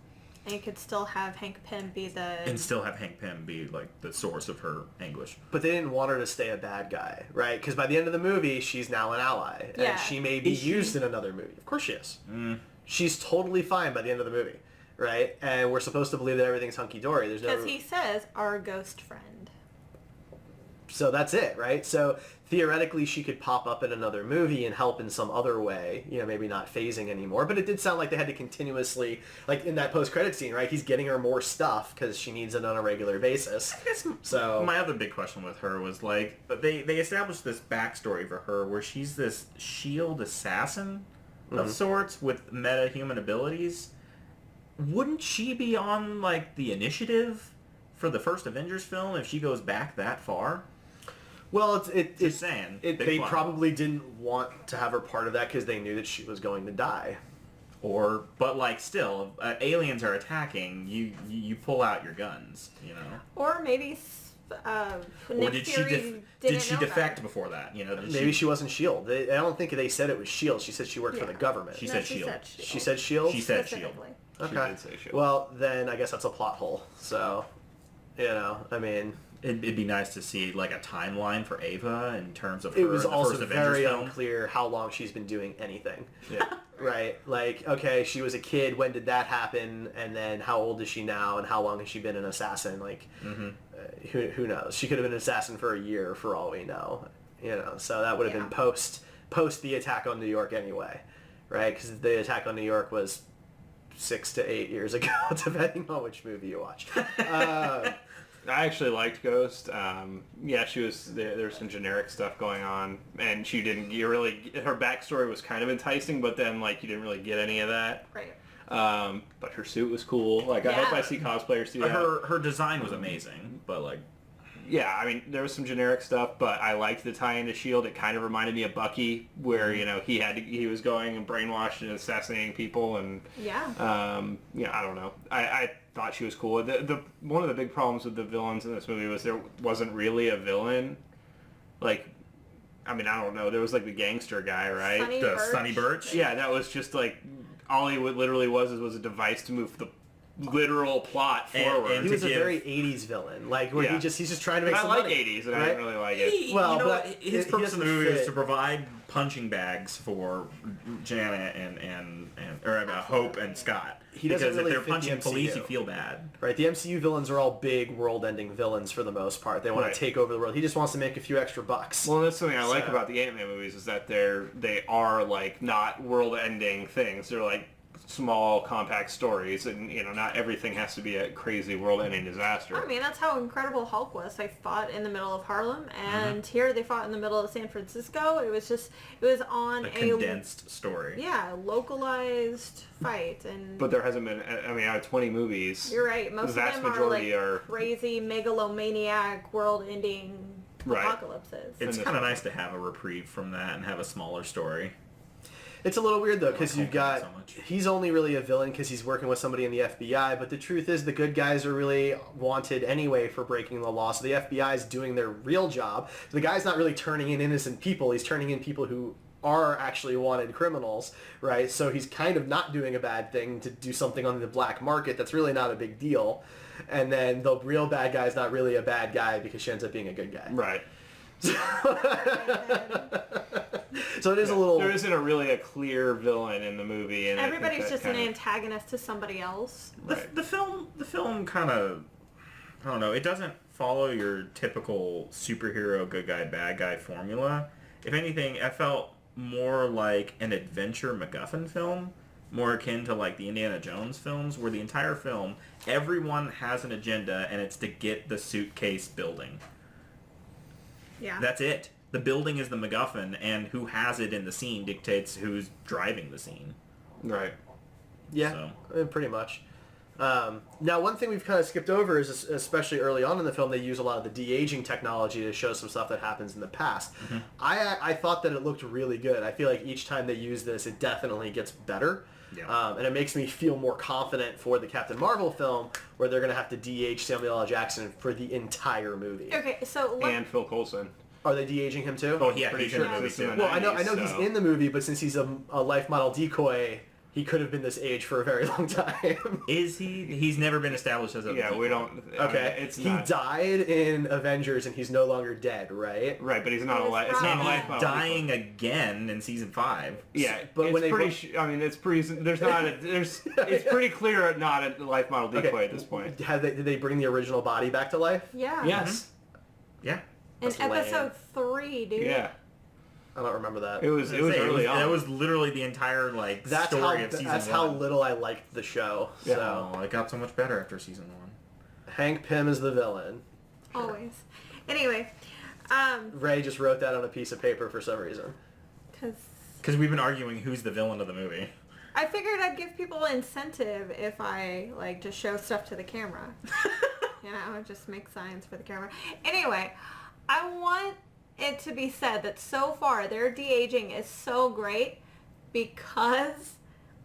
And you could still have Hank Pym be the...
And still have Hank Pym be like the source of her anguish.
But they didn't want her to stay a bad guy, right? Because by the end of the movie, she's now an ally.
Yeah.
And she may be
Is she?
used in another movie. Of course she is. She's totally fine by the end of the movie, right? And we're supposed to believe that everything's hunky-dory. There's no...
Because he says, our ghost friend.
So that's it, right? So theoretically, she could pop up in another movie and help in some other way. You know, maybe not phasing anymore. But it did sound like they had to continuously, like in that post-credit scene, right? He's getting her more stuff because she needs it on a regular basis. So
My other big question with her was like, they established this backstory for her where she's this shield assassin of sorts with meta-human abilities. Wouldn't she be on like the initiative for the first Avengers film if she goes back that far?
well,
Just saying. Big
they
plot.
probably didn't want to have her part of that because they knew that she was going to die.
But like still, aliens are attacking. You pull out your guns. You know.
Or maybe
Or
Nick
did she
Fury
did she
know
defect
that.
before that? You know.
Maybe she wasn't S.H.I.E.L.D. I don't think they said it was S.H.I.E.L.D. She said she worked for the government.
She
No,
said
she
shield.
said shield.
She said S.H.I.E.L.D.?
She said shield.
Specifically.
Okay.
She did say S.H.I.E.L.D.
Well, then I guess that's a plot hole. So, you know, I mean...
It'd be nice to see like a timeline for Ava in terms of her
It was
in the
also
first Avengers
very
film.
unclear how long she's been doing anything.
Yeah.
Right? Like, okay, she was a kid. When did that happen? And then how old is she now? And how long has she been an assassin? Like, who knows? She could have been an assassin for a year for all we know. You know, so that would have been post the attack on New York anyway. Right? Because the attack on New York was 6 to 8 years ago, depending on which movie you watch.
I actually liked Ghost. Yeah, she was there's some generic stuff going on, and she didn't. You really, her backstory was kind of enticing, but then like you didn't really get any of that.
Right.
But her suit was cool. Like I hope I see cosplayers do that.
Her design was amazing, but like
Yeah, I mean there was some generic stuff, but I liked the tie into Shield. It kind of reminded me of Bucky, where you know he was going and brainwashed and assassinating people, and
Yeah.
yeah, I don't know. I thought she was cool. The one of the big problems with the villains in this movie was there wasn't really a villain. Like, I mean, I don't know. There was like the gangster guy, right?
Sonny
the
Birch.
Sonny Birch.
Yeah, that was just like all he literally was a device to move the literal plot forward.
and
He was a
give-
very 80s villain. Like, where
Yeah.
he's just trying to make
I
some
like
money.
80s, and I
right?
didn't really like it.
Well,
you know,
but
his
he
purpose in the
doesn't
movie is
fit.
to provide punching bags for Janet and Hope and Scott.
He doesn't
because
really
if they're
fit the
punching police,
MCU.
you feel bad.
Right, the MCU villains are all big world-ending villains for the most part. They want
Right.
to take over the world. He just wants to make a few extra bucks.
Well, that's something I like
So-
about the Ant-Man movies is that they are like not world-ending things. They're like small, compact stories, and you know, not everything has to be a crazy world-ending disaster.
I mean, that's how Incredible Hulk was. They fought in the middle of Harlem, and here they fought in the middle of San Francisco. It was on
A
a
condensed story.
localized fight, and
But there hasn't been. I mean, out of 20 movies,
you're right.
the
Most of
vast
them are
majority
like
are
crazy megalomaniac, world-ending
Right.
apocalypses.
It's
And
kind of nice to have a reprieve from that and have a smaller story.
It's a little weird though, because you got
so much.
he's only really a villain because he's working with somebody in the FBI. But the truth is, the good guys are really wanted anyway for breaking the law. So the FBI is doing their real job. The guy's not really turning in innocent people. He's turning in people who are actually wanted criminals, right? So he's kind of not doing a bad thing to do something on the black market. That's really not a big deal. And then the real bad guy is not really a bad guy because she ends up being a good guy.
Right.
So it is a little...
There isn't really a clear villain in the movie. And
Everybody's just an antagonist to somebody else.
Right.
The film kind of, I don't know, it doesn't follow your typical superhero good guy bad guy formula. If anything, I felt more like an adventure MacGuffin film, more akin to like the Indiana Jones films, where the entire film, everyone has an agenda and it's to get the suitcase building.
Yeah.
That's it. The building is the MacGuffin, and who has it in the scene dictates who's driving the scene.
Right.
Yeah, pretty much. Now, one thing we've kind of skipped over is, especially early on in the film, they use a lot of the de-aging technology to show some stuff that happens in the past. Mm-hmm. I thought that it looked really good. I feel like each time they use this, it definitely gets better.
Yeah.
And it makes me feel more confident for the Captain Marvel film, where they're going to have to de-age Samuel L. Jackson for the entire movie.
Okay, so...
And Phil Coulson.
Are they de-aging him too?
Oh, yeah,
Pretty
he's
sure
in the movie
it's in
too.
the
Well, I know
90s,
he's
so-
in the movie, but since he's a life model decoy, he could have been this age for a very long time.
Is he? He's never been established as a...
Yeah, we don't...
Okay,
It's
he
not...
died in Avengers, and he's no longer dead, right?
Right, but he's not
He's
alive. It's not
not
a life
dead.
model.
dying again in season 5.
Yeah,
But
but
when they
pretty... I mean, it's pretty... There's not a... There's... It's pretty clear not a life model decoy at this point.
Did they bring the original body back to life?
Yeah.
Yes.
Yeah.
In
That's lame.
episode 3, dude.
Yeah.
I don't remember that.
It was early on.
That was literally the entire story of season 1.
That's how little I liked the show.
Yeah.
So
Oh, it got so much better after season 1.
Hank Pym is the villain.
Always. Anyway,
Ray just wrote that on a piece of paper for some reason.
Because we've been arguing who's the villain of the movie.
I figured I'd give people incentive if I, just show stuff to the camera. Just make signs for the camera. Anyway, I want it to be said that so far their de-aging is so great because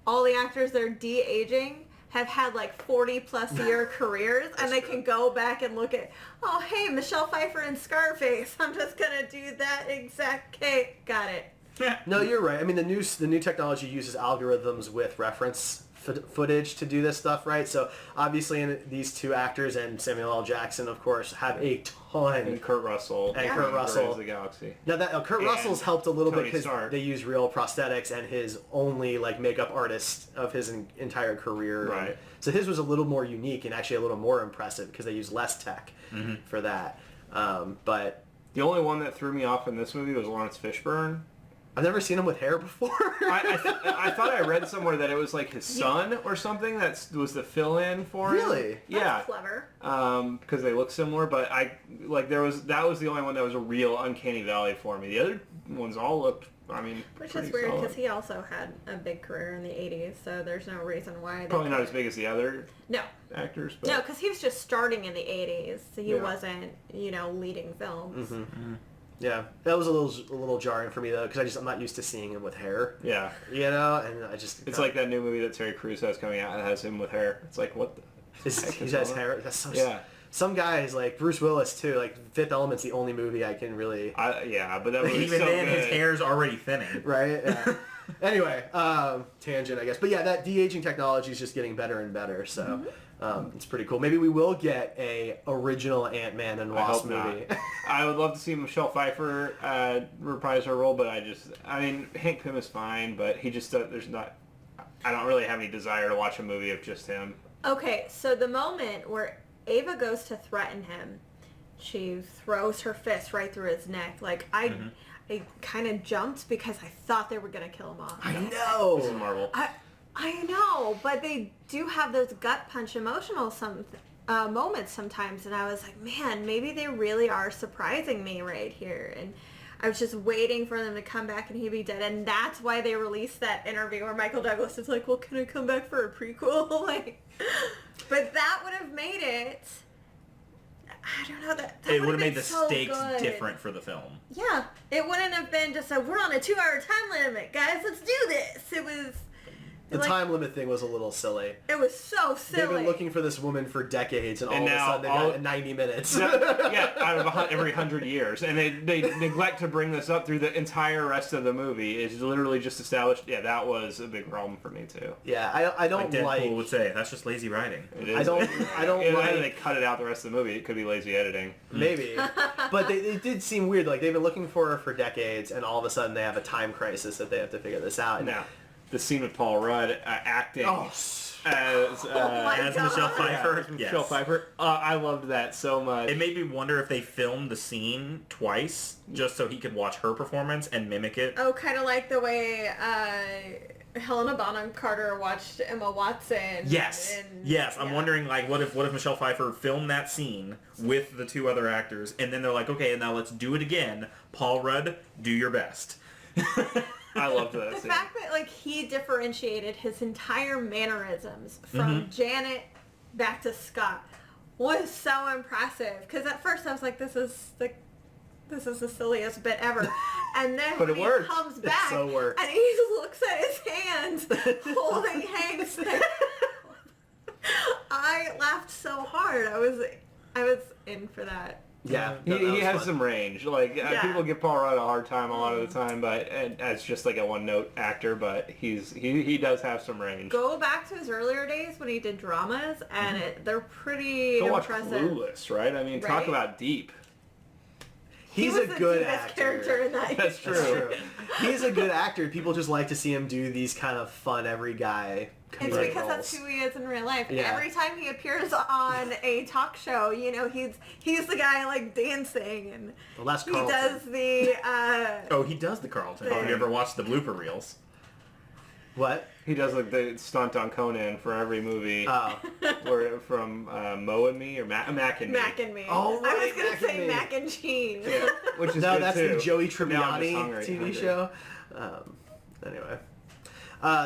all the actors they're de-aging have had 40 plus year careers, and they can go back and look at, oh hey, Michelle Pfeiffer in Scarface, I'm just gonna do that exact cake. Got it.
No, you're right. I mean, the new technology uses algorithms with reference footage to do this stuff, right? So obviously, these two actors and Samuel L. Jackson, of course, have a ton.
And Kurt Russell.
And
Yeah.
Kurt Russell.
Guardians of the Galaxy.
Now that Kurt
And
Russell's helped a little bit
Tony
because
Stark.
they use real prosthetics, and his only makeup artist of his entire career.
Right.
So his was a little more unique and actually a little more impressive because they used less tech for that. But
The only one that threw me off in this movie was Lawrence Fishburne.
I've never seen him with hair before.
I thought I read somewhere that it was his son or something that was the fill-in for him.
Really?
That's
Yeah.
clever.
Because they look similar, but that was the only one that was a real uncanny valley for me. The other ones all looked,
Which
pretty
is weird
solid.
because he also had a big career in the 80s, so there's no reason why they
Probably not as
couldn't.
big as the other
No.
actors, but
No, because he was just starting in the 80s, so he
Yeah.
wasn't, leading films.
Yeah, that was a little jarring for me though because I'm not used to seeing him with hair.
yeah.
And I just
It's like that new movie that Terry Crews has coming out that has him with hair. It's like, what the...
he has hair. That's so.
Yeah.
Some guys like Bruce Willis too. Fifth Element's the only movie I can really.
Yeah, but that movie's
Even
so
then,
good.
his hair's already thinning.
Right. Yeah. Anyway, tangent I guess, but yeah, that de-aging technology is just getting better and better. So it's pretty cool. Maybe we will get a original Ant-Man and Wasp movie.
I would love to see Michelle Pfeiffer reprise her role, but Hank Pym is fine, but he just I don't really have any desire to watch a movie of just him.
Okay, so the moment where Ava goes to threaten him, she throws her fist right through his neck. I kind of jumped because I thought they were going to kill him off.
I
This is
know.
Marvel.
I know, but they do have those gut punch emotional moments sometimes, and I was like, man, maybe they really are surprising me right here. And I was just waiting for them to come back and he'd be dead, and that's why they released that interview where Michael Douglas is like, well, can I come back for a prequel? But that would have made it I don't know that
it would have made the
so
stakes
good.
different for the film.
Yeah, it wouldn't have been just we're on a 2-hour time limit, guys. Let's do this. It was.
The time limit thing was a little silly.
It was so silly.
They've been looking for this woman for decades, and all of a
now
sudden they got 90 minutes.
Out of every 100 years, and they neglect to bring this up through the entire rest of the movie. It's literally just established. Yeah, that was a big problem for me too.
Yeah, I don't
like Deadpool would say that's just lazy writing.
It is.
I don't like.
They cut it out the rest of the movie. It could be lazy editing.
Maybe, but it did seem weird. Like they've been looking for her for decades, and all of a sudden they have a time crisis that they have to figure this out. And
Now, the scene with Paul Rudd acting as
Michelle Pfeiffer. Yes.
Michelle Pfeiffer. I loved that so much.
It made me wonder if they filmed the scene twice just so he could watch her performance and mimic it.
Oh, kind of like the way Helena Bonham Carter watched Emma Watson.
Yes. Yes. I'm wondering, like, what if Michelle Pfeiffer filmed that scene with the two other actors, and then they're like, okay, now let's do it again. Paul Rudd, do your best.
I loved that
The
scene.
fact that like he differentiated his entire mannerisms from Janet back to Scott was so impressive. Because at first I was like, this is the silliest bit ever. And then
But
when
it
he
worked.
comes
It
back
so worked.
and he looks at his hands holding Hank's thing. I laughed so hard. I was in for that.
Yeah,
He has
fun.
some range. Like people give Paul Rudd a hard time a lot of the time, but as just like a one-note actor. But he does have some range.
Go back to his earlier days when he did dramas, and they're pretty
Go watch
impressive.
Clueless, right? I mean, talk
Right?
about deep.
He's
he
a
was
good
the deepest
actor.
character in that.
That's true.
That's true. He's a good actor. People just like to see him do these kind of fun, every guy
It's
comedic
because that's
roles.
who he is in real life.
Yeah.
Every time he appears on a talk show, you know, he's the guy like dancing, and
Well, that's
he
Carlton.
does the
Oh, he does the Carlton. Have you ever watched the blooper reels?
What?
He does like the stunt on Conan for every movie.
Oh.
Where from Mo and Me or Mac and Me.
Mac and Me.
Oh,
I
right,
was gonna
Mac and
say
Me.
mac and cheese.
Yeah, which is
No,
good
that's
too.
the Joey
Now I'm just
Tribbiani
hungry.
TV show. Anyway.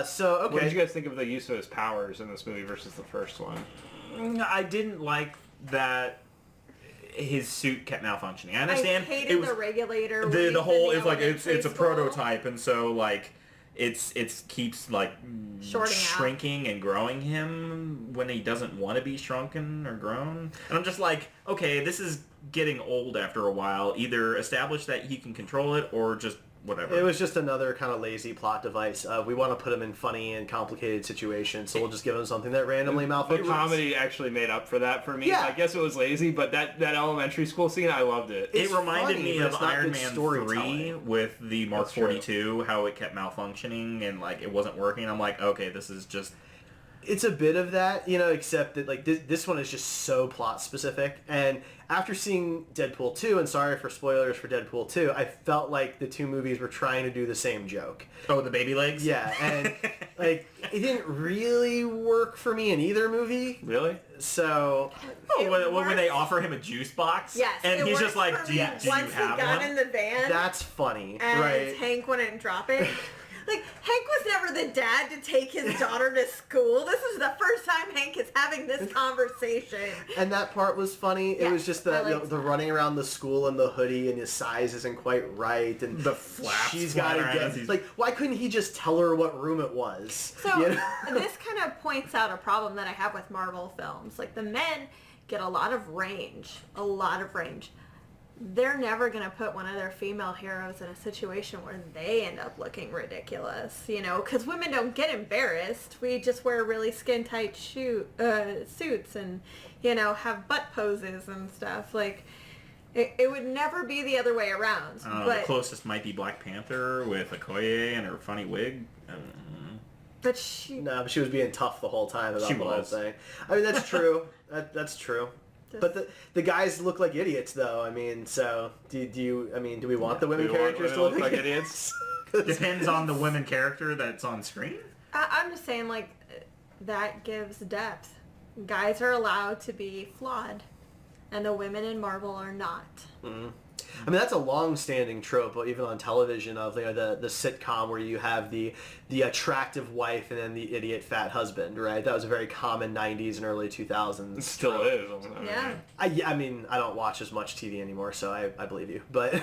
So,
What did
okay.
you guys think of the use of his powers in this movie versus the first one?
I didn't like that his suit kept malfunctioning. I understand
I hated
it was
the regulator. when
the
he's
whole
in
is like it's a
elementary school.
prototype, and so like it's keeps like
Shorting out.
shrinking and growing him when he doesn't want to be shrunken or grown. And I'm just like, okay, this is getting old after a while. Either establish that he can control it or just whatever.
It was just another kind of lazy plot device. We want to put him in funny and complicated situations, so we'll just give him something that randomly
The
malfunctions.
comedy actually made up for that for me.
Yeah.
I guess it was lazy, but that elementary school scene, I loved it.
It's
It reminded
funny,
me
but
of
it's not
Iron
good
Man 3
storytelling.
with the Mark
That's true.
42, how it kept malfunctioning and like it wasn't working. I'm like, okay, this is just
It's a bit of that, you know, except that like this one is just so plot specific. And after seeing Deadpool 2, and sorry for spoilers for Deadpool 2, I felt like the two movies were trying to do the same joke.
oh, the baby legs.
Yeah, and like it didn't really work for me in either movie.
Really?
So
Oh,
It
when they
works.
offer him a juice box,
Yes,
and
it
he's
worked
just like,
for
do
me
you
once
have
he got
one?
in the van
that's funny,
and
right?
Hank wouldn't drop it. Like, Hank was never the dad to take his daughter to school. This is the first time Hank is having this conversation.
And that part was funny. It
Yeah,
was just
I
that
liked
the
that.
running around the school in the hoodie and his size isn't quite right, and
The flaps
she's
flying
got to
around as
get
he's-
like. Why couldn't he just tell her what room it was?
So
You know?
this kind of points out a problem that I have with Marvel films. Like, the men get a lot of range. They're never going to put one of their female heroes in a situation where they end up looking ridiculous, you know, because women don't get embarrassed. We just wear really skin-tight suits and, you know, have butt poses and stuff. Like, it would never be the other way around.
The
But
closest might be Black Panther with Okoye and her funny wig. I don't know.
but she...
No, but she was being tough the whole time about
She
the whole
was.
thing. I mean, that's true. That's true.
Just-
But the guys look like idiots, though. I mean, so do you? I mean, do we want the women
Do we want
characters to
women
look
to
like
look like
idiots?
Depends on the women character that's on screen.
I'm just saying, like, that gives depth. Guys are allowed to be flawed, and the women in Marvel are not.
Mhm. I mean, that's a long-standing trope, even on television, of the sitcom where you have the attractive wife and then the idiot fat husband, right? That was a very common 90s and early 2000s.
It still
trope.
is.
Yeah.
I mean, I don't watch as much TV anymore, so I believe you. But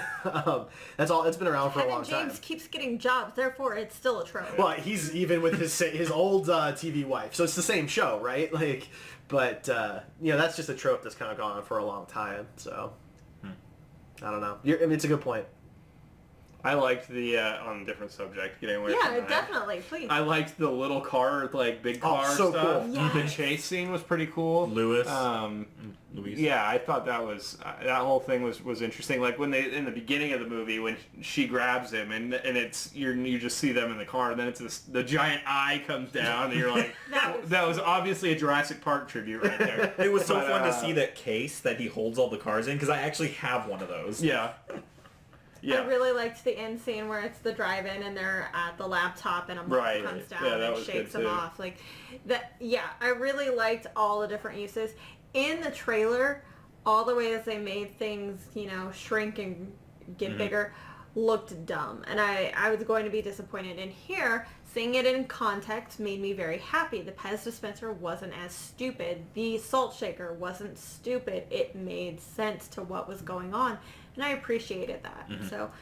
that's all. It's been around for a long time.
James keeps getting jobs, therefore it's still a trope.
Well, he's even with his old TV wife, so it's the same show, right? Like, but that's just a trope that's kind of gone on for a long time. So I don't know. I mean, it's a good point.
I liked the on a different subject, getting away from that.
Definitely, please.
I liked the little car, like big car
so
stuff.
cool.
Yes.
The chase scene was pretty cool.
Louise.
Yeah, I thought that was that whole thing was interesting. Like when they in the beginning of the movie when she grabs him and it's you just see them in the car and then it's the giant eye comes down and you're like that was obviously a Jurassic Park tribute right there.
It was so fun to see that case that he holds all the cars in because I actually have one of those.
Yeah. Yeah.
I really liked the end scene where it's the drive-in and they're at the laptop and a mom comes down and shakes them off. Like that. Yeah, I really liked all the different uses in the trailer. All the ways they made things, shrink and get bigger, looked dumb, and I was going to be disappointed. And here, seeing it in context made me very happy. The Pez dispenser wasn't as stupid. The salt shaker wasn't stupid. It made sense to what was going on. And I appreciated that. So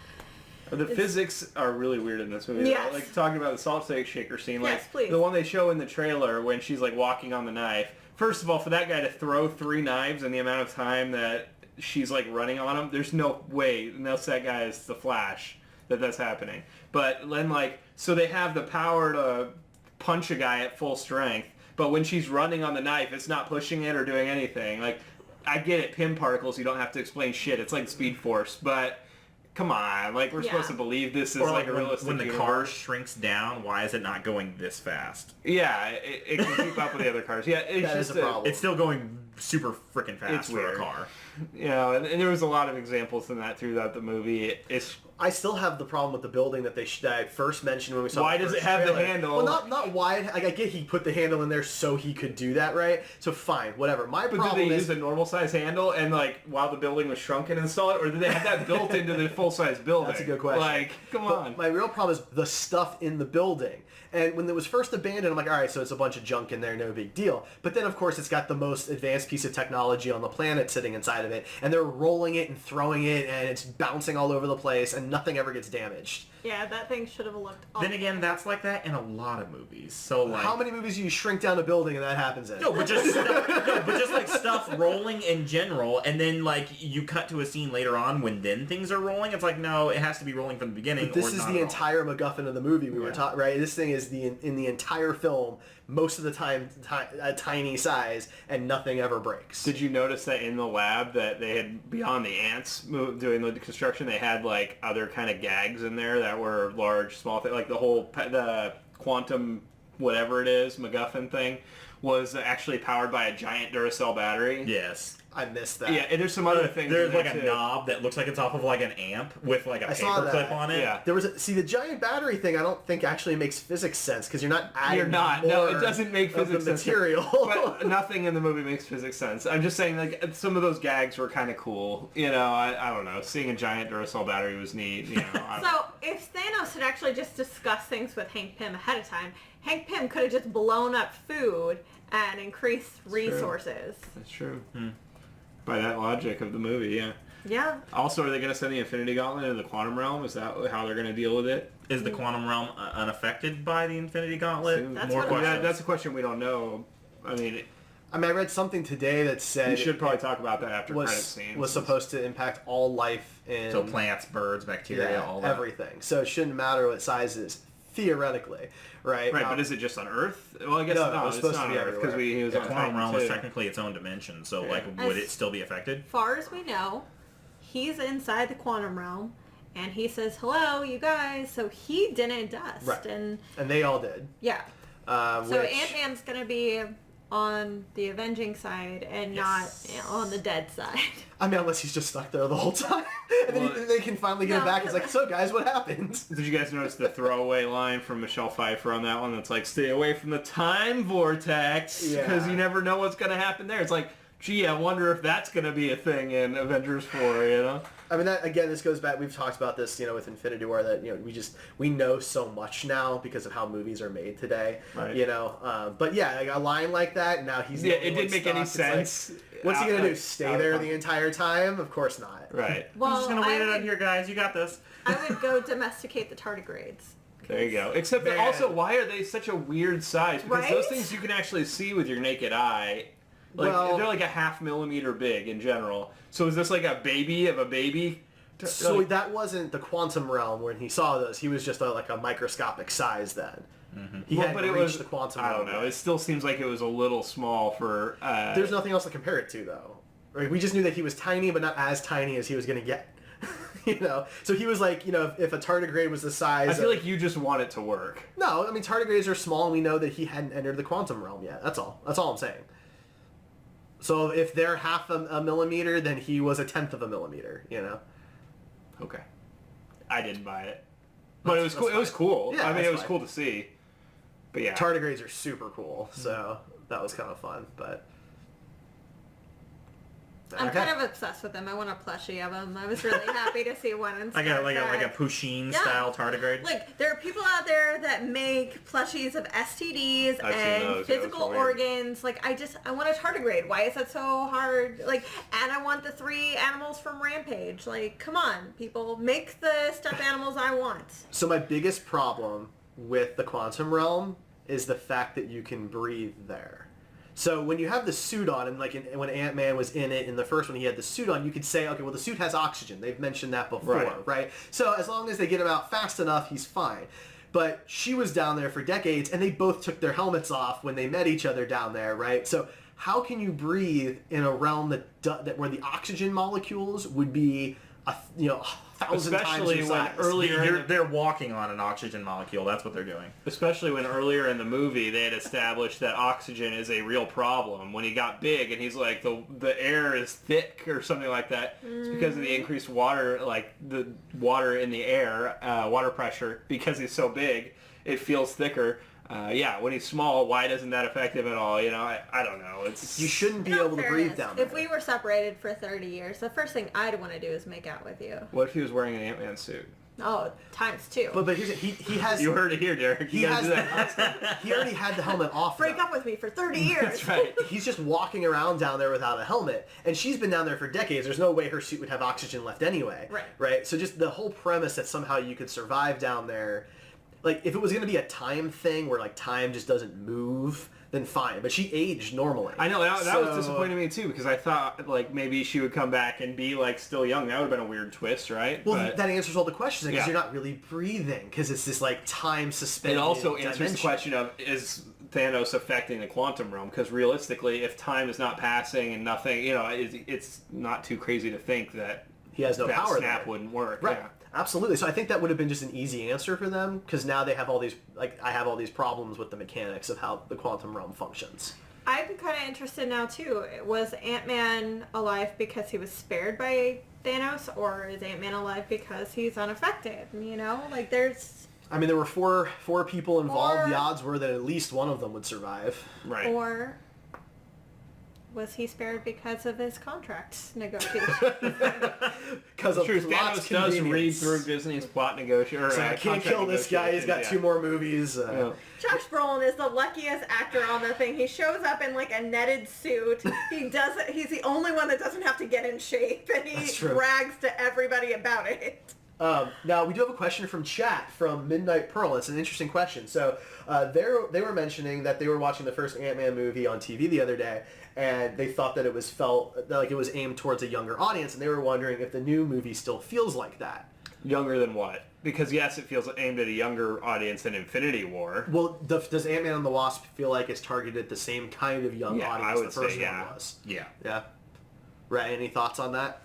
the physics are really weird in this movie.
Yes.
Like talking about the salt shaker scene, like
Yes, please.
the one they show in the trailer when she's like walking on the knife. First of all, for that guy to throw 3 knives in the amount of time that she's like running on him, there's no way, unless that guy is the Flash, that's happening. But then so they have the power to punch a guy at full strength, but when she's running on the knife, it's not pushing it or doing anything. Like, I get it, Pym particles, you don't have to explain shit. It's like Speed Force, but come on, we're supposed to believe this is
Or
like a realistic
when the
universe.
car shrinks down, why is it not going this fast?
Yeah, it can keep up with the other cars. Yeah, it's
That is
just
a problem.
It's still going super freaking fast
It's
for
weird.
a car.
And there was a lot of examples in that throughout the movie.
I still have the problem with the building that that I first mentioned when we saw.
Why
the
does
first
it have the
trailer.
handle?
Well, not why. I get he put the handle in there so he could do that, right? So fine, whatever. My
But
problem
did they
is
use a normal size handle and while the building was shrunken install it, or did they have that built into the full size building?
That's a good question.
Come
But
on.
my real problem is the stuff in the building. And when it was first abandoned, I'm like, all right, so it's a bunch of junk in there, no big deal. But then, of course, it's got the most advanced piece of technology on the planet sitting inside of it, and they're rolling it and throwing it, and it's bouncing all over the place, and nothing ever gets damaged.
yeah, that thing should have looked
Then again, that's like that in a lot of movies. So like,
How many movies do you shrink down a building and that happens in?
but just like stuff rolling in general, and then you cut to a scene later on when then things are rolling. It's like, no, it has to be rolling from the beginning.
But this
or
is
not
the
at all.
entire MacGuffin of the movie we were talking, right? This thing is in the entire film, most of the time a tiny size, and nothing ever breaks.
Did you notice that in the lab that they had, beyond the ants doing the construction, they had other kind of gags in there that were large, small things, like the quantum whatever it is, MacGuffin thing, was actually powered by a giant Duracell battery.
Yes.
I missed that.
Yeah, and there's some other things.
There's
in there
like a
too.
knob that looks like it's off of an amp with a
saw
paper
that.
clip on it.
Yeah.
There was the giant battery thing. I don't think actually makes physics sense because you're not adding.
You're not. No, it doesn't make
of
physics
the
sense.
material.
But nothing in the movie makes physics sense. I'm just saying, some of those gags were kind of cool. I don't know. Seeing a giant Duracell battery was neat.
So if Thanos had actually just discussed things with Hank Pym ahead of time, Hank Pym could have just blown up food and increased resources.
That's true. By that logic of the movie, yeah.
Yeah.
Also, are they going to send the Infinity Gauntlet into the quantum realm? Is that how they're going to deal with it?
Is the quantum realm unaffected by the Infinity Gauntlet?
That's
More
what
questions.
That's a question we don't know. I mean,
I read something today that said
we should probably talk about that after credit scenes.
was supposed to impact all life in
So plants, birds, bacteria, all that.
everything. So it shouldn't matter what size it is, theoretically, right?
Right, but is it just on Earth? Well, I guess
No, it's supposed
not
to be
on Earth because
everywhere.
he was
The
on
quantum
Titan
realm
too.
is technically its own dimension, so would it still be affected?
As far as we know, he's inside the quantum realm, and he says, "Hello, you guys." So he didn't dust,
Right.
and
they all did.
yeah. So
Which,
Ant-Man's gonna be on the avenging side and not on the dead side.
I mean, unless he's just stuck there the whole time, and then
Well,
they can finally get him
No.
back. It's like, so guys, what happened?
Did you guys notice the throwaway line from Michelle Pfeiffer on that one? That's like, "Stay away from the time vortex because
Yeah.
you never know what's going to happen there." It's like, gee, I wonder if that's going to be a thing in Avengers 4, you know?
I mean, that again, this goes back. We've talked about this, with Infinity War. That we know so much now because of how movies are made today.
Right.
But yeah, like a line like that. Now he's
it didn't make any sense.
Like, what's he gonna do? Stay there the entire time? Of course not.
Right.
Well,
I'm just gonna wait it on here, guys. You got this.
I would go domesticate the tardigrades.
There you go. Except that also, why are they such a weird size? Because those things you can actually see with your naked eye. Like, they're like a 0.5 millimeter big in general. So is this like a baby of a baby?
So that wasn't the quantum realm when he saw those. He was just like a microscopic size then. Mm-hmm. He hadn't reached the quantum realm.
I don't know. It still seems like it was a little small for...
There's nothing else to compare it to, though. Right? We just knew that he was tiny, but not as tiny as he was going to get. So he was like, if a tardigrade was the size...
I feel like you just want it to work.
No, I mean, tardigrades are small, and we know that he hadn't entered the quantum realm yet. That's all. That's all I'm saying. So if they're 0.5 millimeter, then he was 1/10 of a millimeter,
Okay. I didn't buy it. But it was cool. It was cool.
Yeah,
I mean, it was cool to see. But yeah.
Tardigrades are super cool, so that was kind of fun, but...
I'm kind of obsessed with them. I want a plushie of them. I was really happy to see one in Star Trek.
Like a Pusheen style tardigrade.
Like, there are people out there that make plushies of STDs and physical organs. Like, I want a tardigrade. Why is that so hard? Like, and I want the 3 animals from Rampage. Like, come on, people. Make the stuffed animals I want.
So my biggest problem with the quantum realm is the fact that you can breathe there. So when you have the suit on, and when Ant-Man was in it in the first one, he had the suit on, you could say, okay, well, the suit has oxygen. They've mentioned that before, right? So as long as they get him out fast enough, he's fine. But she was down there for decades, and they both took their helmets off when they met each other down there, right? So how can you breathe in a realm that where the oxygen molecules would be 1,000
especially
times
when earlier
they're walking on an oxygen molecule. That's what they're doing.
Especially when earlier in the movie they had established that oxygen is a real problem. When he got big and he's like the air is thick or something like that, it's because of the increased water, like the water in the air, water pressure. Because he's so big, it feels thicker. When he's small, why doesn't that affect him at all? I don't know.
You shouldn't be able to breathe down there.
If we were separated for 30 years, the first thing I'd want to do is make out with you.
What if he was wearing an Ant-Man suit?
Oh, times 2.
But he has...
You heard it here, Derek.
He already had the helmet off.
Break up with me for 30 years.
That's right.
He's just walking around down there without a helmet. And she's been down there for decades. There's no way her suit would have oxygen left anyway. Right? So just the whole premise that somehow you could survive down there... Like, if it was going to be a time thing where, like, time just doesn't move, then fine. But she aged normally.
I know. That was disappointing to me, too, because I thought, like, maybe she would come back and be, like, still young. That would have been a weird twist, right?
Well, that answers all the questions, because you're not really breathing, because it's this, like, time suspended
It also answers
dimension.
the question of, is Thanos affecting the quantum realm? Because realistically, if time is not passing and nothing, it's not too crazy to think that
he has no power
snap wouldn't work.
Right.
Yeah.
Absolutely. So I think that would have been just an easy answer for them, because now they have all these, I have all these problems with the mechanics of how the quantum realm functions.
I'm kind of interested now, too. Was Ant-Man alive because he was spared by Thanos, or is Ant-Man alive because he's unaffected? There's...
I mean, there were four people involved. The odds were that at least one of them would survive.
Right.
Or... was he spared because of his contract negotiation?
Because of
Thanos does read through Disney's plot negotiation.
So I can't kill this guy. He's got 2 more movies.
Josh Brolin is the luckiest actor on the thing. He shows up in like a netted suit. He's the only one that doesn't have to get in shape, and he brags to everybody about it.
Now, we do have a question from chat from Midnight Pearl. It's an interesting question. So they were mentioning that they were watching the first Ant-Man movie on TV the other day, and they thought that it felt like it was aimed towards a younger audience, and they were wondering if the new movie still feels like that.
Younger than what? Because yes, it feels aimed at a younger audience than Infinity War.
Well, does Ant-Man and the Wasp feel like it's targeted at the same kind of young audience
I would
the first
say,
one was?
Yeah.
Yeah. Right, any thoughts on that?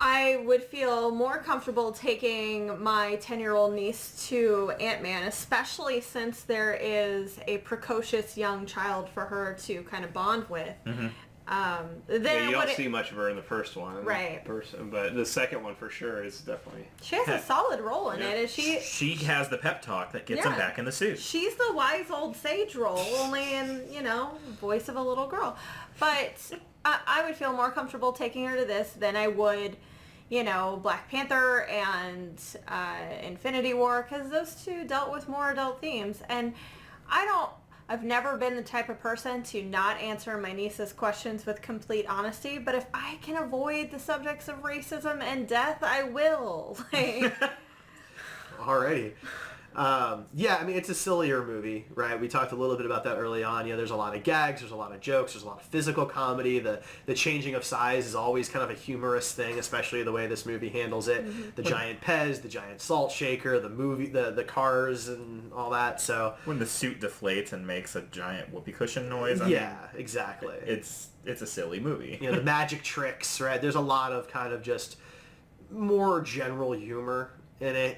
I would feel more comfortable taking my 10-year-old niece to Ant-Man, especially since there is a precocious young child for her to kind of bond with. Mm-hmm. Then
you don't see much of her in the first one,
right?
But the second one for sure is definitely.
She has a solid role in it. Is she?
She has the pep talk that gets him back in the suit.
She's the wise old sage role, only in voice of a little girl. But I would feel more comfortable taking her to this than I would, Black Panther and Infinity War, because those two dealt with more adult themes, and I've never been the type of person to not answer my niece's questions with complete honesty, but if I can avoid the subjects of racism and death, I will.
Alrighty. Yeah, I mean, it's a sillier movie, right? We talked a little bit about that early on. There's a lot of gags, there's a lot of jokes, there's a lot of physical comedy. The changing of size is always kind of a humorous thing, especially the way this movie handles it. Mm-hmm. The giant Pez, the giant salt shaker, the cars and all that. So
when the suit deflates and makes a giant whoopee cushion noise. I
mean, exactly.
It's a silly movie.
The magic tricks, right? There's a lot of kind of just more general humor in it.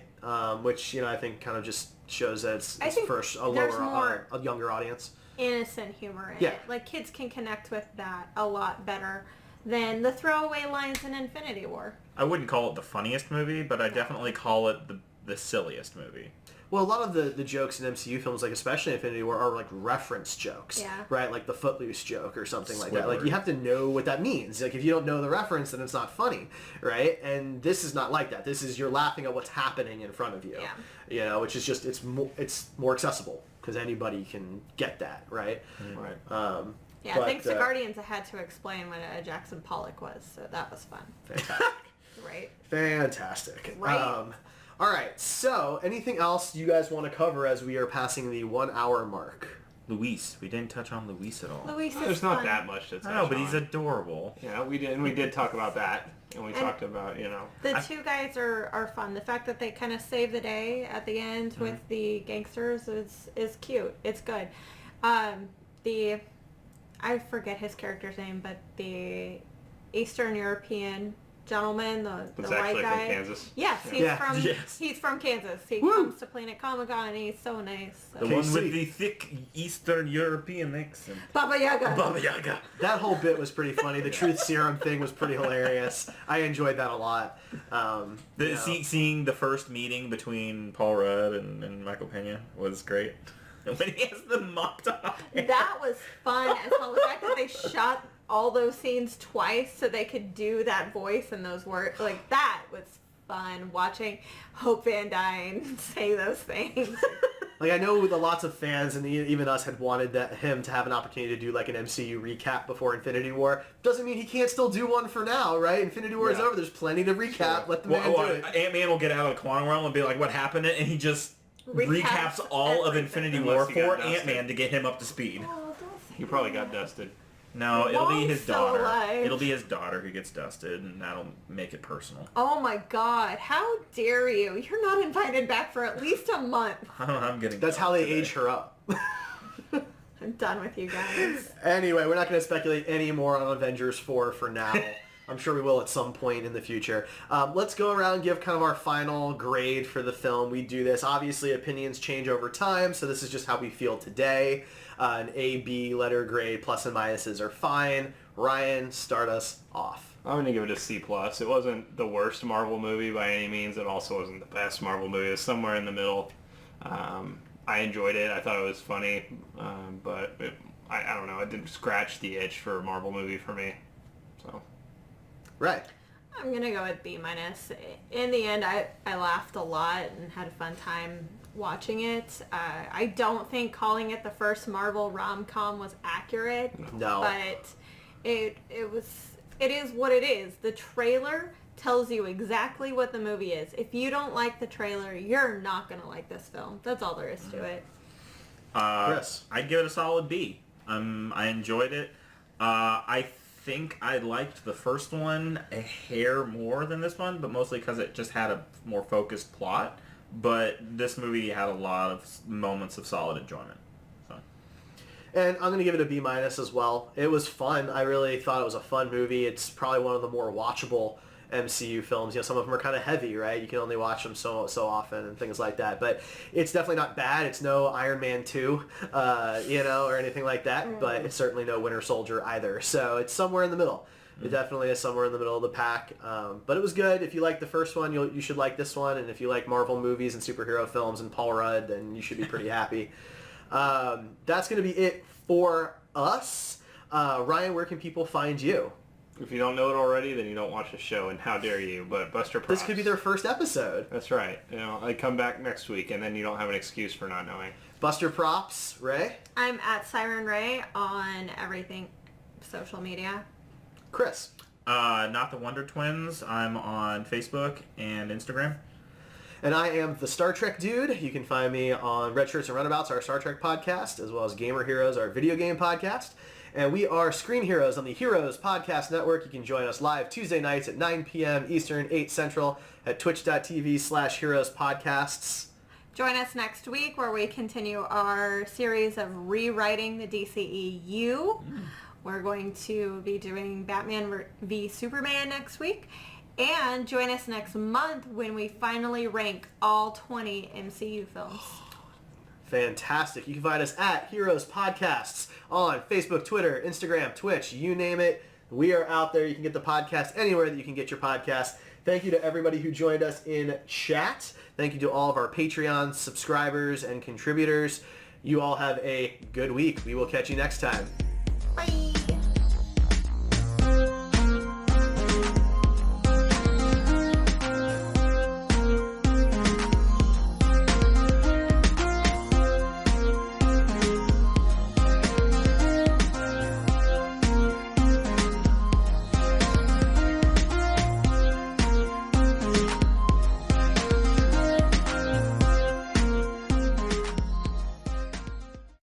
Which I think kind of just shows that it's for a younger audience.
Innocent humor in it. Like kids can connect with that a lot better than the throwaway lines in Infinity War.
I wouldn't call it the funniest movie, but I definitely call it the silliest movie.
Well, a lot of the jokes in MCU films, like especially Infinity War, are like reference jokes, right? Like the Footloose joke or something like that. Like you have to know what that means. Like if you don't know the reference, then it's not funny, right? And this is not like that. This is you're laughing at what's happening in front of you, which is just it's more accessible because anybody can get that, right?
Right.
Thanks to Guardians, I had to explain what a Jackson Pollock was, so that was fun.
Fantastic.
Right.
Fantastic.
Right.
All right, so anything else you guys want to cover as we are passing the 1 hour mark?
Luis. We didn't touch on Luis at all.
Luis is
There's
fun.
not that much to touch on.
No, but he's adorable.
Yeah, we did talk about that. And we talked about,
The two guys are fun. The fact that they kind of save the day at the end with the gangsters is cute. It's good. I forget his character's name, but the Eastern European gentleman, the white guy.
From Kansas.
Yes, he's from Kansas. He comes to Planet Comic-Con and he's so nice. So.
The one with the thick Eastern European accent.
Baba Yaga.
Baba Yaga.
That whole bit was pretty funny. The truth serum thing was pretty hilarious. I enjoyed that a lot.
Seeing the first meeting between Paul Rudd and Michael Pena was great. When he has the Manta.
That was fun as well. The fact that they shot all those scenes twice so they could do that voice and those words, like that was fun watching Hope Van Dyne say those things.
Like I know that lots of fans and even us had wanted him to have an opportunity to do like an MCU recap before Infinity War. Doesn't mean he can't still do one for now, right? Infinity War is over. There's plenty to recap. Sure. Let the man do it.
Ant-Man will get out of the quantum realm and be like, what happened? And he just recaps all of Infinity War for Ant-Man to get him up to speed.
Oh,
he probably got dusted.
No, it'll be his daughter.
Alive.
It'll be his daughter who gets dusted, and that'll make it personal.
Oh my God! How dare you? You're not invited back for at least a month.
I'm getting.
That's how they age her up.
I'm done with you guys.
Anyway, we're not going to speculate any more on Avengers 4 for now. I'm sure we will at some point in the future. Let's go around and give kind of our final grade for the film. We do this. Obviously, opinions change over time, so this is just how we feel today. An A, B letter grade, plus and minuses are fine. Ryan, start us off.
I'm going to give it a C+. It wasn't the worst Marvel movie by any means. It also wasn't the best Marvel movie. It was somewhere in the middle. I enjoyed it. I thought it was funny, but I don't know. It didn't scratch the itch for a Marvel movie for me. So,
right.
I'm going to go with B-. In the end, I laughed a lot and had a fun time watching it. I don't think calling it the first Marvel rom-com was accurate.
No.
But it is what it is. The trailer tells you exactly what the movie is. If you don't like the trailer, you're not going to like this film. That's all there is to it.
Chris?
I'd give it a solid B. I enjoyed it. I think I liked the first one a hair more than this one, but mostly because it just had a more focused plot. But this movie had a lot of moments of solid enjoyment. So.
And I'm going to give it a B- as well. It was fun. I really thought it was a fun movie. It's probably one of the more watchable MCU films. Some of them are kind of heavy, right? You can only watch them so often and things like that. But it's definitely not bad. It's no Iron Man 2, or anything like that. But it's certainly no Winter Soldier either. So it's somewhere in the middle. It definitely is somewhere in the middle of the pack. But it was good. If you like the first one, you should like this one. And if you like Marvel movies and superhero films and Paul Rudd, then you should be pretty happy. That's going to be it for us. Ryan, where can people find you?
If you don't know it already, then you don't watch the show, and how dare you? But Buster Props.
This could be their first episode.
That's right. I come back next week, and then you don't have an excuse for not knowing.
Buster Props, Ray?
I'm at Siren Ray on everything social media.
Chris?
Not the Wonder Twins. I'm on Facebook and Instagram.
And I am the Star Trek Dude. You can find me on Red Shirts and Runabouts, our Star Trek podcast, as well as Gamer Heroes, our video game podcast. And we are Screen Heroes on the Heroes Podcast Network. You can join us live Tuesday nights at 9 p.m. Eastern, 8 Central at twitch.tv/Heroes Podcasts.
Join us next week where we continue our series of rewriting the DCEU. We're going to be doing Batman v Superman next week. And join us next month when we finally rank all 20 MCU films.
Fantastic. You can find us at Heroes Podcasts on Facebook, Twitter, Instagram, Twitch, you name it. We are out there. You can get the podcast anywhere that you can get your podcast. Thank you to everybody who joined us in chat. Thank you to all of our Patreon subscribers and contributors. You all have a good week. We will catch you next time.
Bye.